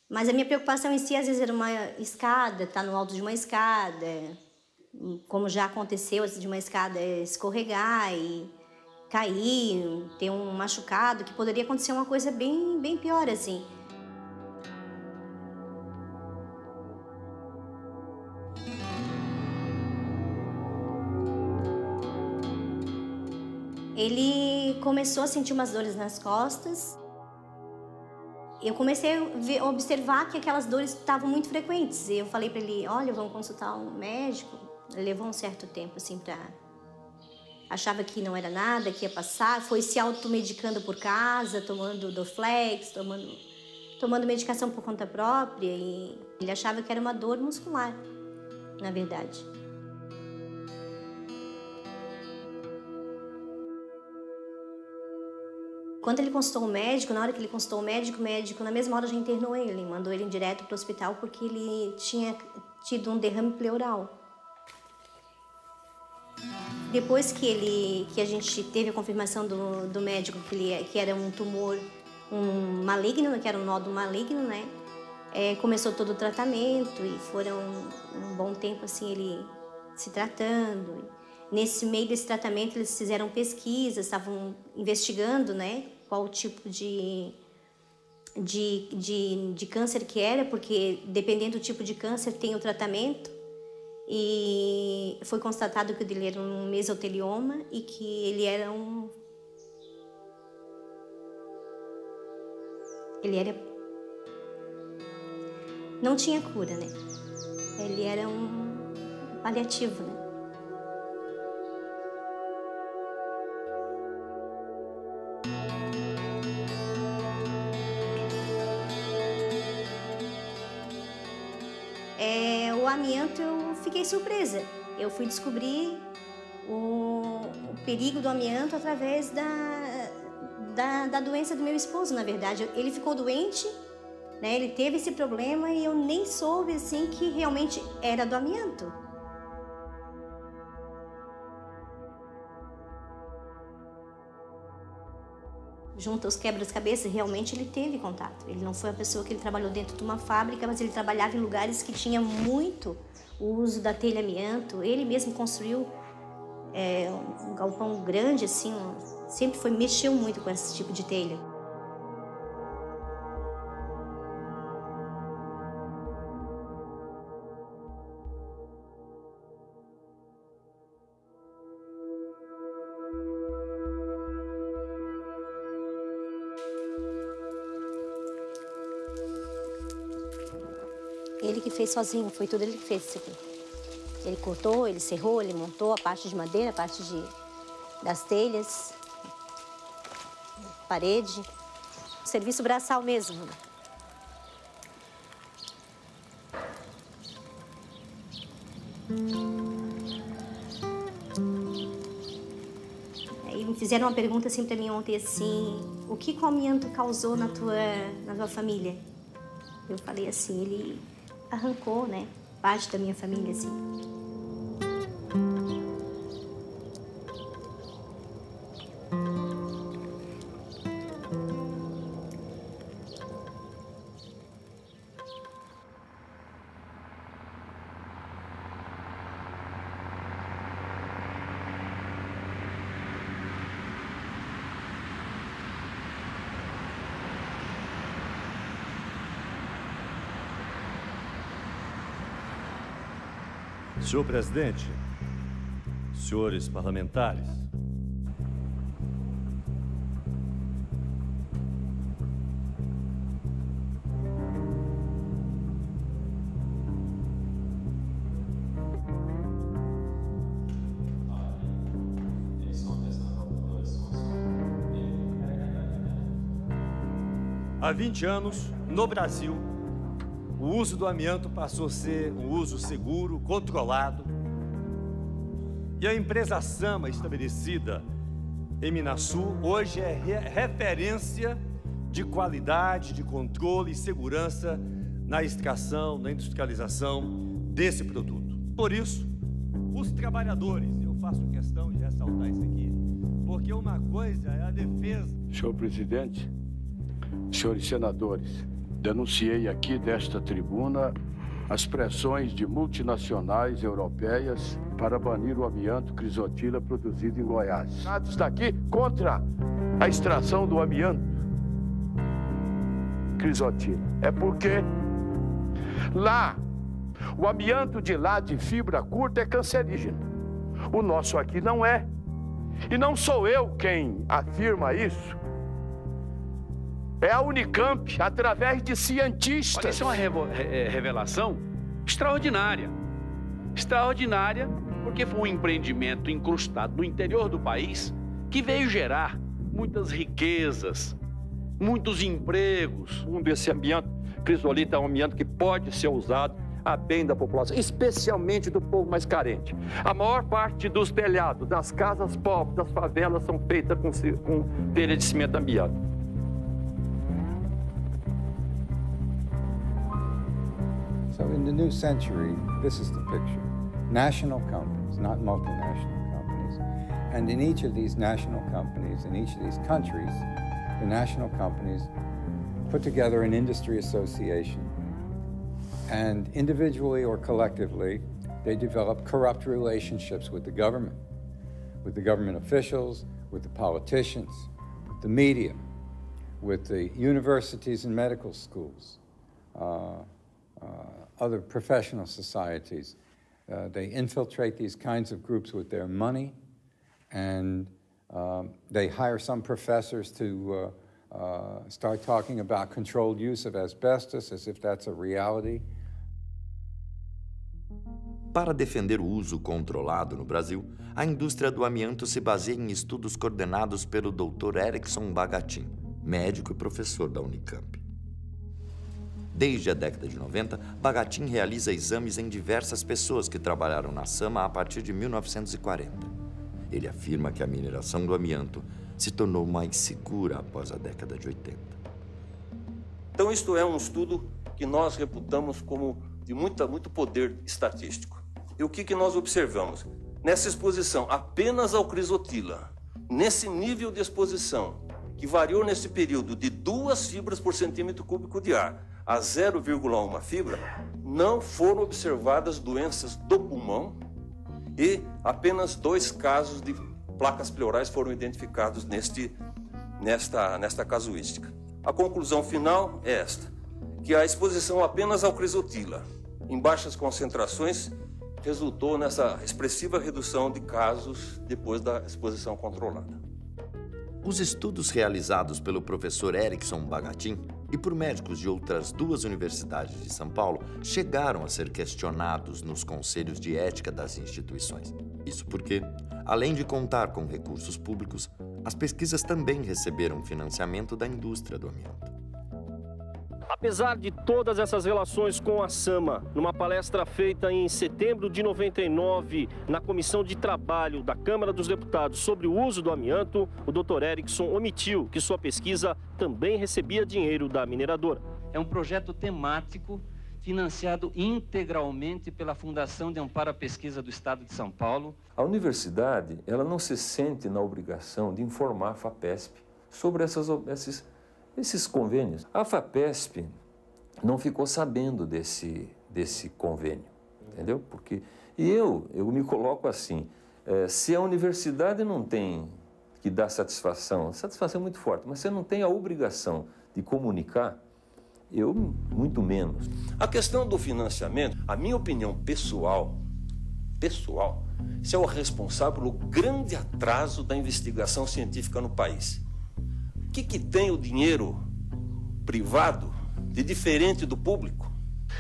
[SPEAKER 5] Mas a minha preocupação em si, às vezes, era uma escada, estar no alto de uma escada, como já aconteceu, assim, de uma escada escorregar e cair, ter um machucado, que poderia acontecer uma coisa bem pior, assim. Ele começou a sentir umas dores nas costas. Eu comecei a observar que aquelas dores estavam muito frequentes. Eu falei para ele, olha, vamos consultar um médico. Ele levou um certo tempo, assim, achava que não era nada, que ia passar. Foi se automedicando por casa, tomando Dorflex, tomando medicação por conta própria. E ele achava que era uma dor muscular, na verdade. Quando ele consultou o médico, na hora que ele consultou o médico na mesma hora já internou ele, mandou ele direto para o hospital porque ele tinha tido um derrame pleural. Depois que a gente teve a confirmação do médico que era um tumor maligno, que era um nódulo maligno, né? Começou todo o tratamento e foram um bom tempo assim ele se tratando. Nesse meio desse tratamento eles fizeram pesquisas, estavam investigando, né? Qual o tipo de câncer que era, porque dependendo do tipo de câncer tem o tratamento. E foi constatado que o dele era um mesotelioma e que ele era não tinha cura, né? Ele era um paliativo, né? O amianto, eu fiquei surpresa. Eu fui descobrir o perigo do amianto através da doença do meu esposo, na verdade. Ele ficou doente, né? Ele teve esse problema e eu nem soube, assim, que realmente era do amianto. Junto aos quebra-cabeças, realmente ele teve contato. Ele não foi uma pessoa que ele trabalhou dentro de uma fábrica, mas ele trabalhava em lugares que tinha muito o uso da telha amianto. Ele mesmo construiu um galpão grande, assim, sempre mexeu muito com esse tipo de telha. Ele que fez sozinho, foi tudo ele que fez isso aqui. Ele cortou, ele serrou, ele montou a parte de madeira, a parte das telhas, parede, serviço braçal mesmo. Aí me fizeram uma pergunta assim pra mim ontem, assim, o que o amianto causou na tua família? Eu falei assim, ele arrancou, né, parte da minha família, assim.
[SPEAKER 8] Senhor presidente, senhores parlamentares, Há 20 anos, no Brasil, o uso do amianto passou a ser um uso seguro, controlado. E a empresa Sama, estabelecida em Minasul, hoje é referência de qualidade, de controle e segurança na extração, na industrialização desse produto. Por isso, os trabalhadores, eu faço questão de ressaltar isso aqui, porque uma coisa é a defesa...
[SPEAKER 9] Senhor presidente, senhores senadores, denunciei aqui desta tribuna as pressões de multinacionais europeias para banir o amianto crisotila produzido em Goiás. Dados daqui contra a extração do amianto crisotila. É porque lá, o amianto de lá de fibra curta é cancerígeno. O nosso aqui não é. E não sou eu quem afirma isso. É a Unicamp, através de cientistas.
[SPEAKER 11] Olha, isso é uma revelação extraordinária. Extraordinária, porque foi um empreendimento incrustado no interior do país que veio gerar muitas riquezas, muitos empregos.
[SPEAKER 15] Esse amianto crisolita é um amianto que pode ser usado a bem da população, especialmente do povo mais carente. A maior parte dos telhados, das casas pobres, das favelas, são feitas com telha de cimento amianto.
[SPEAKER 4] So in the new century, this is the picture. National companies, not multinational companies. And in each of these national companies, in each of these countries, the national companies put together an industry association. And individually or collectively, they develop corrupt relationships with the government officials, with the politicians, with the media, with the universities and medical schools, other professional societies. They infiltrate these kinds of groups with their money, and they hire some professors to start talking about controlled use of asbestos as if that's a reality.
[SPEAKER 7] Para defender o uso controlado no Brasil, a indústria do amianto se baseia em estudos coordenados pelo Dr. Erickson Bagatin, médico e professor da Unicamp. Desde a década de 90, Bagatin realiza exames em diversas pessoas que trabalharam na Sama a partir de 1940. Ele afirma que a mineração do amianto se tornou mais segura após a década de 80.
[SPEAKER 25] Então, isto é um estudo que nós reputamos como de muito poder estatístico. E o que nós observamos? Nessa exposição apenas ao crisotila, nesse nível de exposição, que variou nesse período de 2 fibras por centímetro cúbico de ar a 0,1 fibra, não foram observadas doenças do pulmão e apenas 2 casos de placas pleurais foram identificados nesta casuística. A conclusão final é esta, que a exposição apenas ao crisotila, em baixas concentrações, resultou nessa expressiva redução de casos depois da exposição controlada.
[SPEAKER 7] Os estudos realizados pelo professor Erickson Bagatin e por médicos de outras 2 universidades de São Paulo chegaram a ser questionados nos conselhos de ética das instituições. Isso porque, além de contar com recursos públicos, as pesquisas também receberam financiamento da indústria do amianto.
[SPEAKER 26] Apesar de todas essas relações com a Sama, numa palestra feita em setembro de 99 na Comissão de Trabalho da Câmara dos Deputados sobre o uso do amianto, o Dr. Erickson omitiu que sua pesquisa também recebia dinheiro da mineradora.
[SPEAKER 21] É um projeto temático financiado integralmente pela Fundação de Amparo à Pesquisa do Estado de São Paulo.
[SPEAKER 27] A universidade, ela não se sente na obrigação de informar a FAPESP sobre esses convênios. A FAPESP não ficou sabendo desse convênio, entendeu? Porque eu me coloco assim, se a universidade não tem que dar satisfação é muito forte, mas você não tem a obrigação de comunicar, eu muito menos.
[SPEAKER 25] A questão do financiamento, a minha opinião pessoal, isso é o responsável pelo grande atraso da investigação científica no país. O que tem o dinheiro privado de diferente do público?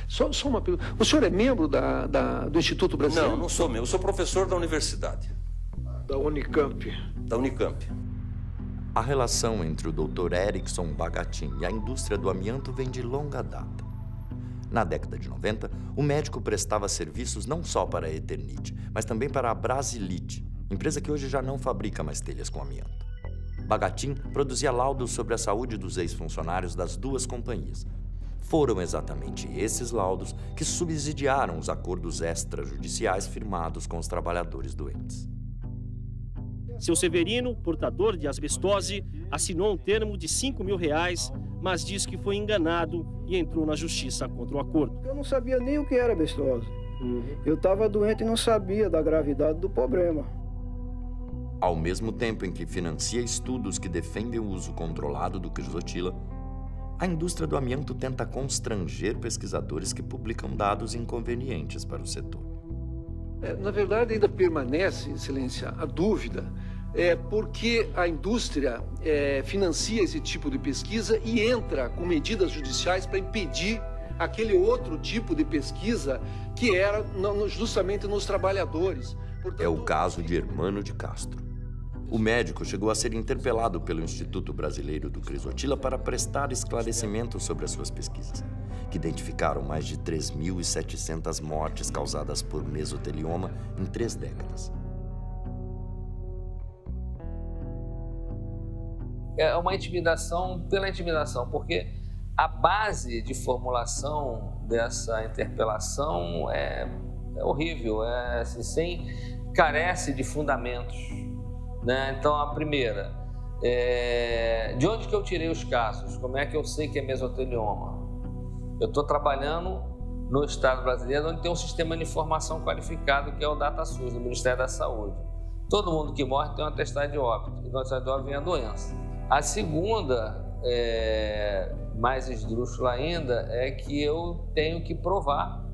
[SPEAKER 28] Só uma pergunta. O senhor é membro do Instituto Brasileiro?
[SPEAKER 25] Não sou membro. Eu sou professor da universidade.
[SPEAKER 28] Da Unicamp.
[SPEAKER 25] Da Unicamp.
[SPEAKER 7] A relação entre o Dr. Erickson Bagatin e a indústria do amianto vem de longa data. Na década de 90, o médico prestava serviços não só para a Eternit, mas também para a Brasilite, empresa que hoje já não fabrica mais telhas com amianto. Bagatin produzia laudos sobre a saúde dos ex-funcionários das duas companhias. Foram exatamente esses laudos que subsidiaram os acordos extrajudiciais firmados com os trabalhadores doentes.
[SPEAKER 26] Seu Severino, portador de asbestose, assinou um termo de R$5.000, mas diz que foi enganado e entrou na justiça contra o acordo.
[SPEAKER 1] Eu não sabia nem o que era asbestose. Eu estava doente e não sabia da gravidade do problema.
[SPEAKER 7] Ao mesmo tempo em que financia estudos que defendem o uso controlado do crisotila, a indústria do amianto tenta constranger pesquisadores que publicam dados inconvenientes para o setor.
[SPEAKER 28] Na verdade, ainda permanece, Excelência, a dúvida, porque a indústria financia esse tipo de pesquisa e entra com medidas judiciais para impedir aquele outro tipo de pesquisa que era justamente nos trabalhadores. Portanto...
[SPEAKER 7] É o caso de Hermano de Castro. O médico chegou a ser interpelado pelo Instituto Brasileiro do Crisotila para prestar esclarecimentos sobre as suas pesquisas, que identificaram mais de 3.700 mortes causadas por mesotelioma em 3 décadas.
[SPEAKER 21] É uma intimidação pela intimidação, porque a base de formulação dessa interpelação é horrível, carece de fundamentos. Né? Então, a primeira, de onde que eu tirei os casos? Como é que eu sei que é mesotelioma? Eu estou trabalhando no Estado brasileiro, onde tem um sistema de informação qualificado, que é o DataSUS, do Ministério da Saúde. Todo mundo que morre tem um atestado de óbito, e no atestado de óbito vem a doença. A segunda, mais esdrúxula ainda, é que eu tenho que provar.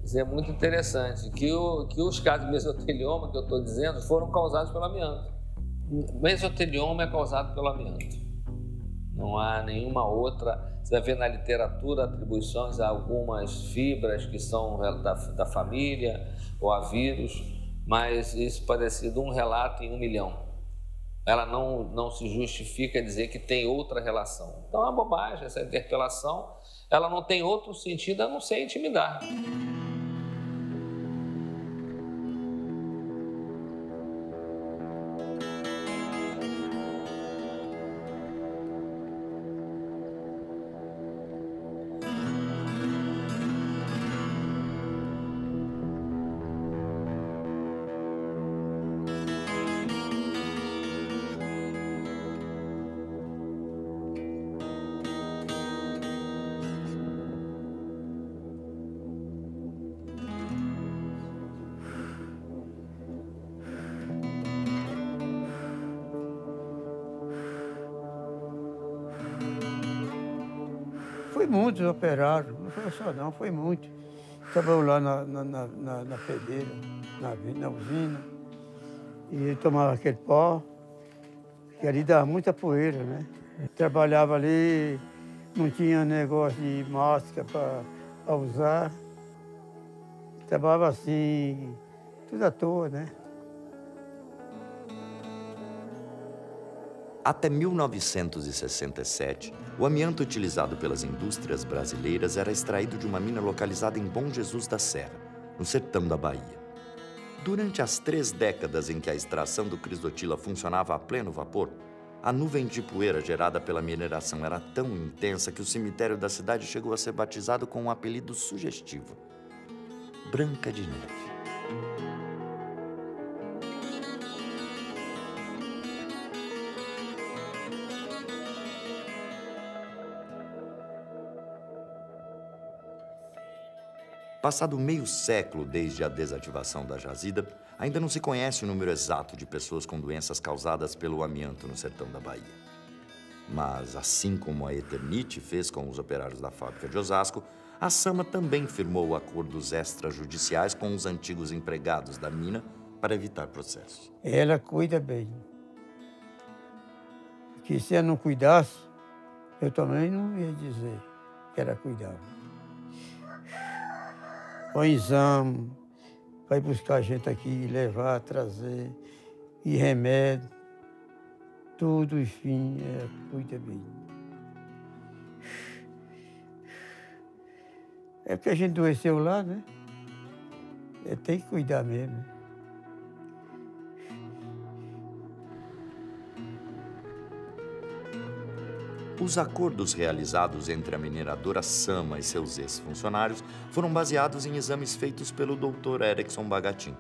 [SPEAKER 21] Isso é muito interessante, que os casos de mesotelioma que eu estou dizendo foram causados pelo amianto. Mesotelioma é causado pelo amianto. Não há nenhuma outra. Você vai ver na literatura atribuições a algumas fibras que são da família ou a vírus, mas isso pode ter sido um relato em 1 milhão. Ela não se justifica dizer que tem outra relação. Então é uma bobagem essa interpelação. Ela não tem outro sentido a não ser intimidar.
[SPEAKER 14] Foi muitos operários, não foi só não, foi muito. Estavam lá na pedreira, na usina, e tomava aquele pó, que ali dava muita poeira, né? Trabalhava ali, não tinha negócio de máscara para usar. Trabalhava assim, tudo à toa, né?
[SPEAKER 7] Até 1967, o amianto utilizado pelas indústrias brasileiras era extraído de uma mina localizada em Bom Jesus da Serra, no sertão da Bahia. Durante as 3 décadas em que a extração do crisotila funcionava a pleno vapor, a nuvem de poeira gerada pela mineração era tão intensa que o cemitério da cidade chegou a ser batizado com um apelido sugestivo: Branca de Neve. Passado meio século desde a desativação da jazida, ainda não se conhece o número exato de pessoas com doenças causadas pelo amianto no sertão da Bahia. Mas, assim como a Eternit fez com os operários da fábrica de Osasco, a Sama também firmou acordos extrajudiciais com os antigos empregados da mina para evitar processos.
[SPEAKER 14] Ela cuida bem. Que se ela não cuidasse, eu também não ia dizer que ela cuidava. O exame, vai buscar a gente aqui, levar, trazer, e remédio. tudo, enfim, cuida bem. É porque a gente adoeceu lá, né? Tem que cuidar mesmo.
[SPEAKER 7] Os acordos realizados entre a mineradora Sama e seus ex-funcionários foram baseados em exames feitos pelo Dr. Erickson Bagatin.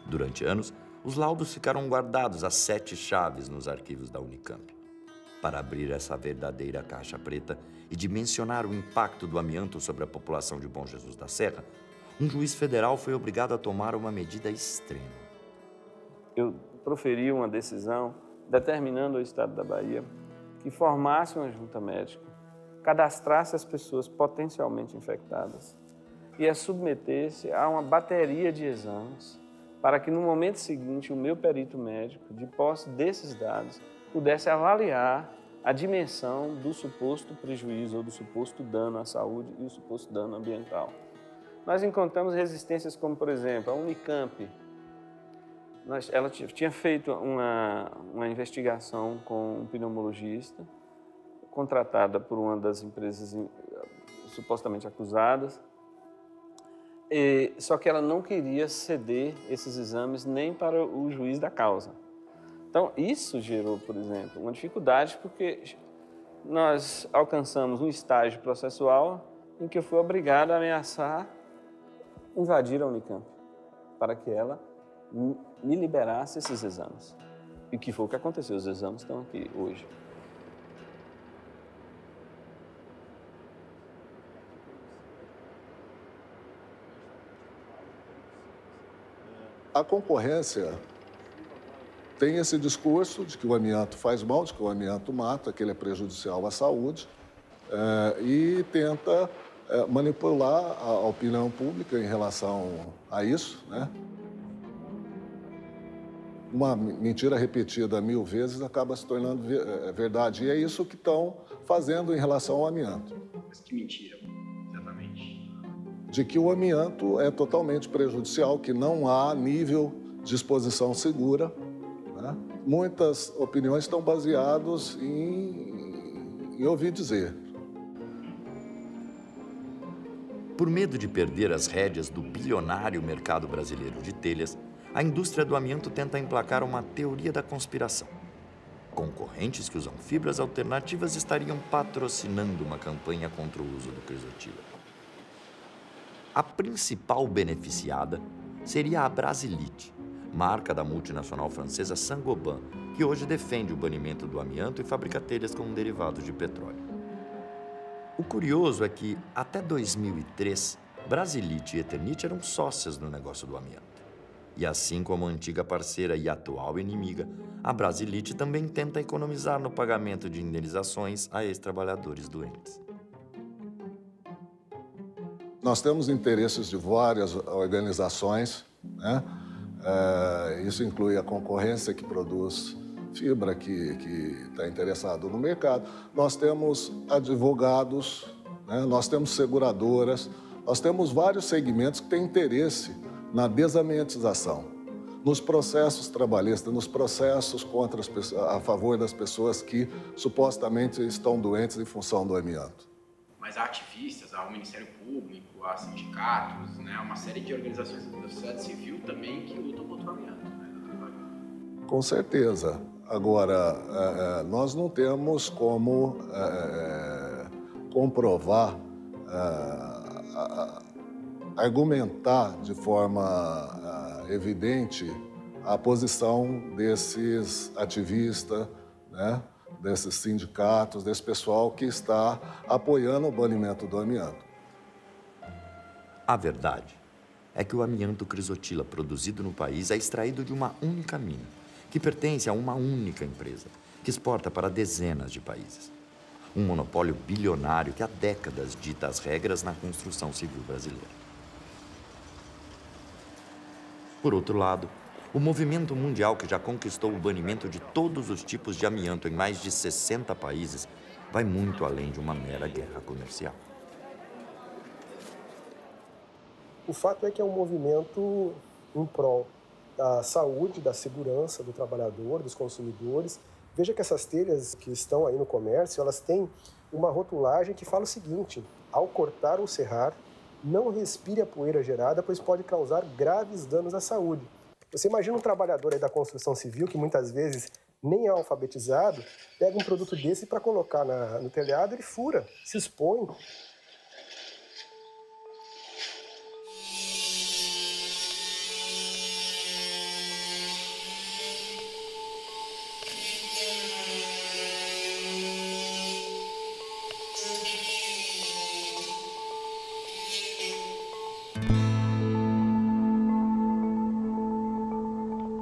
[SPEAKER 7] Durante anos, os laudos ficaram guardados às 7 chaves nos arquivos da Unicamp. Para abrir essa verdadeira caixa preta e dimensionar o impacto do amianto sobre a população de Bom Jesus da Serra, um juiz federal foi obrigado a tomar uma medida extrema.
[SPEAKER 6] Eu proferi uma decisão determinando ao Estado da Bahia que formasse uma junta médica, cadastrasse as pessoas potencialmente infectadas e as submetesse a uma bateria de exames para que no momento seguinte o meu perito médico, de posse desses dados, pudesse avaliar a dimensão do suposto prejuízo ou do suposto dano à saúde e o suposto dano ambiental. Nós encontramos resistências como, por exemplo, a Unicamp. Ela tinha feito uma investigação com um pneumologista, contratada por uma das empresas supostamente acusadas, só que ela não queria ceder esses exames nem para o juiz da causa. Então, isso gerou, por exemplo, uma dificuldade, porque nós alcançamos um estágio processual em que eu fui obrigado a ameaçar invadir a Unicamp para que ela me liberasse esses exames. E que foi o que aconteceu, os exames estão aqui hoje.
[SPEAKER 24] A concorrência tem esse discurso de que o amianto faz mal, de que o amianto mata, que ele é prejudicial à saúde, e tenta manipular a opinião pública em relação a isso, né? Uma mentira repetida 1000 vezes acaba se tornando verdade. E é isso que estão fazendo em relação ao amianto.
[SPEAKER 3] Mas que mentira, exatamente?
[SPEAKER 24] De que o amianto é totalmente prejudicial, que não há nível de exposição segura, né? Muitas opiniões estão baseadas em ouvir dizer.
[SPEAKER 7] Por medo de perder as rédeas do bilionário mercado brasileiro de telhas, a indústria do amianto tenta emplacar uma teoria da conspiração. Concorrentes que usam fibras alternativas estariam patrocinando uma campanha contra o uso do crisotila. A principal beneficiada seria a Brasilite, marca da multinacional francesa Saint-Gobain, que hoje defende o banimento do amianto e fabrica telhas com derivados de petróleo. O curioso é que, até 2003, Brasilite e Eternit eram sócias no negócio do amianto. E assim como a antiga parceira e atual inimiga, a Brasilite também tenta economizar no pagamento de indenizações a ex-trabalhadores doentes.
[SPEAKER 24] Nós temos interesses de várias organizações, né? Isso inclui a concorrência que produz fibra, que está interessado no mercado. Nós temos advogados, né? Nós temos seguradoras, nós temos vários segmentos que têm interesse na desamiantização, nos processos trabalhistas, nos processos contra a favor das pessoas que supostamente estão doentes em função do amianto.
[SPEAKER 3] Mas há ativistas, há o Ministério Público, há sindicatos, né, uma série de organizações da sociedade civil também que lutam contra o amianto. Né?
[SPEAKER 24] Com certeza. Agora, nós não temos como comprovar, argumentar de forma evidente a posição desses ativistas, né, desses sindicatos, desse pessoal que está apoiando o banimento do amianto.
[SPEAKER 7] A verdade é que o amianto crisotila produzido no país é extraído de uma única mina, que pertence a uma única empresa, que exporta para dezenas de países. Um monopólio bilionário que há décadas dita as regras na construção civil brasileira. Por outro lado, o movimento mundial que já conquistou o banimento de todos os tipos de amianto em mais de 60 países vai muito além de uma mera guerra comercial.
[SPEAKER 12] O fato é que é um movimento em prol da saúde, da segurança do trabalhador, dos consumidores Veja que essas telhas que estão aí no comércio, elas têm uma rotulagem que fala o seguinte: ao cortar ou serrar, não respire a poeira gerada, pois pode causar graves danos à saúde. Você imagina um trabalhador aí da construção civil, que muitas vezes nem é alfabetizado, pega um produto desse para colocar no telhado, ele fura, se expõe.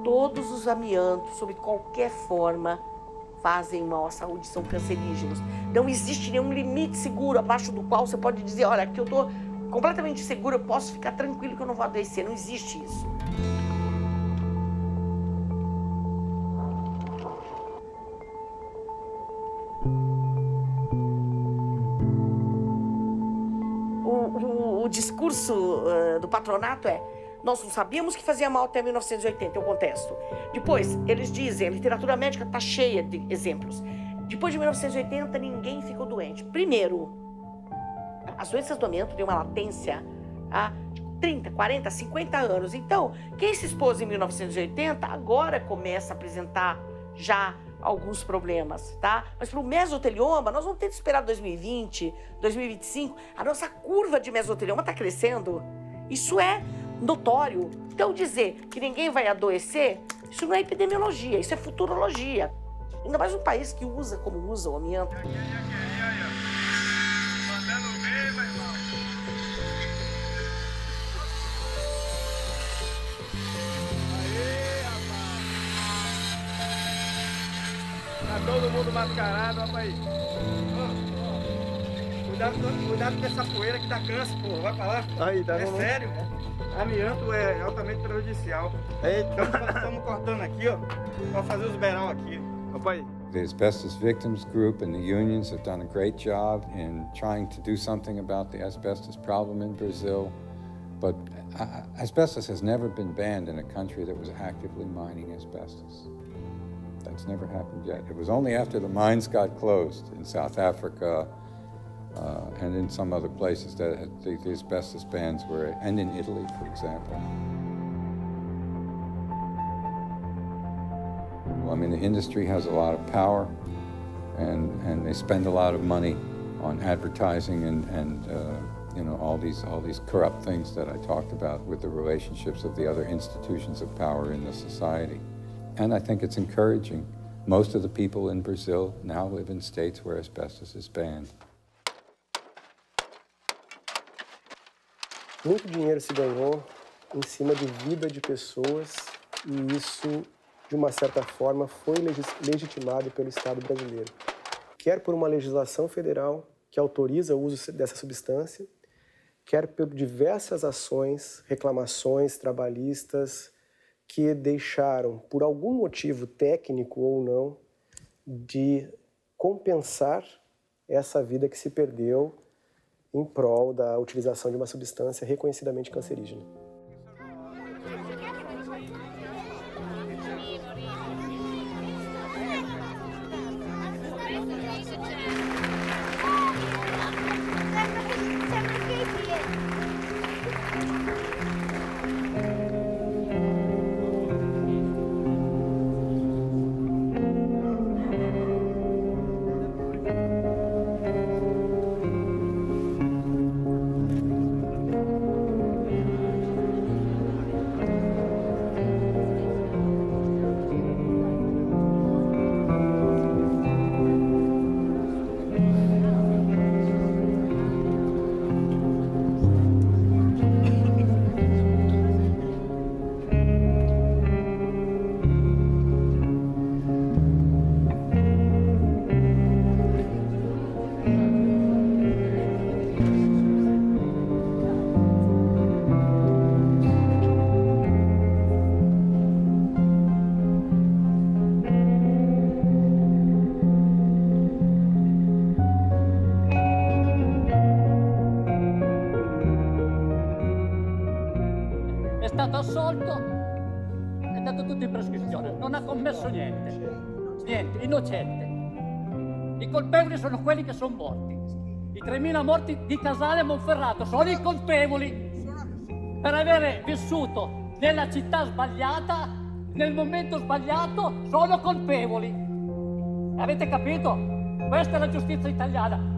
[SPEAKER 2] Todos os amiantos, sob qualquer forma, fazem mal à saúde, são cancerígenos. Não existe nenhum limite seguro abaixo do qual você pode dizer, olha, aqui eu estou completamente seguro, eu posso ficar tranquilo que eu não vou adoecer. Não existe isso. O discurso do patronato é: nós não sabíamos que fazia mal até 1980, eu contesto. Depois, eles dizem, a literatura médica está cheia de exemplos. Depois de 1980, ninguém ficou doente. Primeiro, as doenças do amianto têm uma latência de 30, 40, 50 anos. Então, quem se expôs em 1980, agora começa a apresentar já alguns problemas, tá? Mas para o mesotelioma, nós vamos ter que esperar 2020, 2025. A nossa curva de mesotelioma está crescendo. Isso é notório. Então, dizer que ninguém vai adoecer, isso não é epidemiologia, isso é futurologia. Ainda mais um país que usa como usa o amianto.
[SPEAKER 16] Mandando ver, meu irmão. Aê, rapaz. Tá todo mundo mascarado, rapaz. Cuidado com essa poeira que dá câncer, pô. Vai pra lá. Aí, tá bom. É sério? Amianto é altamente prejudicial. Estamos cortando aqui, ó, para fazer os beiral aqui. Papai.
[SPEAKER 4] The asbestos victims group and the unions have done a great job in trying to do something about the asbestos problem in Brazil. But asbestos has never been banned in a country that was actively mining asbestos. That's never happened yet. It was only after the mines got closed in South Africa, and in some other places that the asbestos bans were, and in Italy, for example. Well, I mean, the industry has a lot of power, and they spend a lot of money on advertising and you know, all these corrupt things that I talked about with the relationships of the other institutions of power in the society. And I think it's encouraging. Most of the people in Brazil now live in states where asbestos is banned.
[SPEAKER 12] Muito dinheiro se ganhou em cima de vida de pessoas e isso, de uma certa forma, foi legitimado pelo Estado brasileiro. Quer por uma legislação federal que autoriza o uso dessa substância, quer por diversas ações, reclamações trabalhistas que deixaram, por algum motivo técnico ou não, de compensar essa vida que se perdeu em prol da utilização de uma substância reconhecidamente cancerígena.
[SPEAKER 17] È stato assolto, è andato tutto in prescrizione, non ha commesso niente.
[SPEAKER 10] Niente, innocente. I colpevoli sono quelli che sono morti. I 3.000 morti di Casale e Monferrato sono i colpevoli per avere vissuto nella città sbagliata, nel momento sbagliato, sono colpevoli. Avete capito? Questa è la giustizia italiana.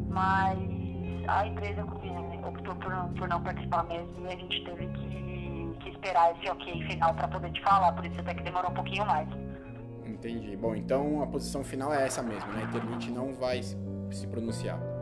[SPEAKER 13] Mas a empresa optou por não participar mesmo e a gente teve que esperar esse ok final para poder te falar, por isso até que demorou um pouquinho mais.
[SPEAKER 17] Entendi. Bom, então a posição final é essa mesmo, né? A Eternit não vai se pronunciar.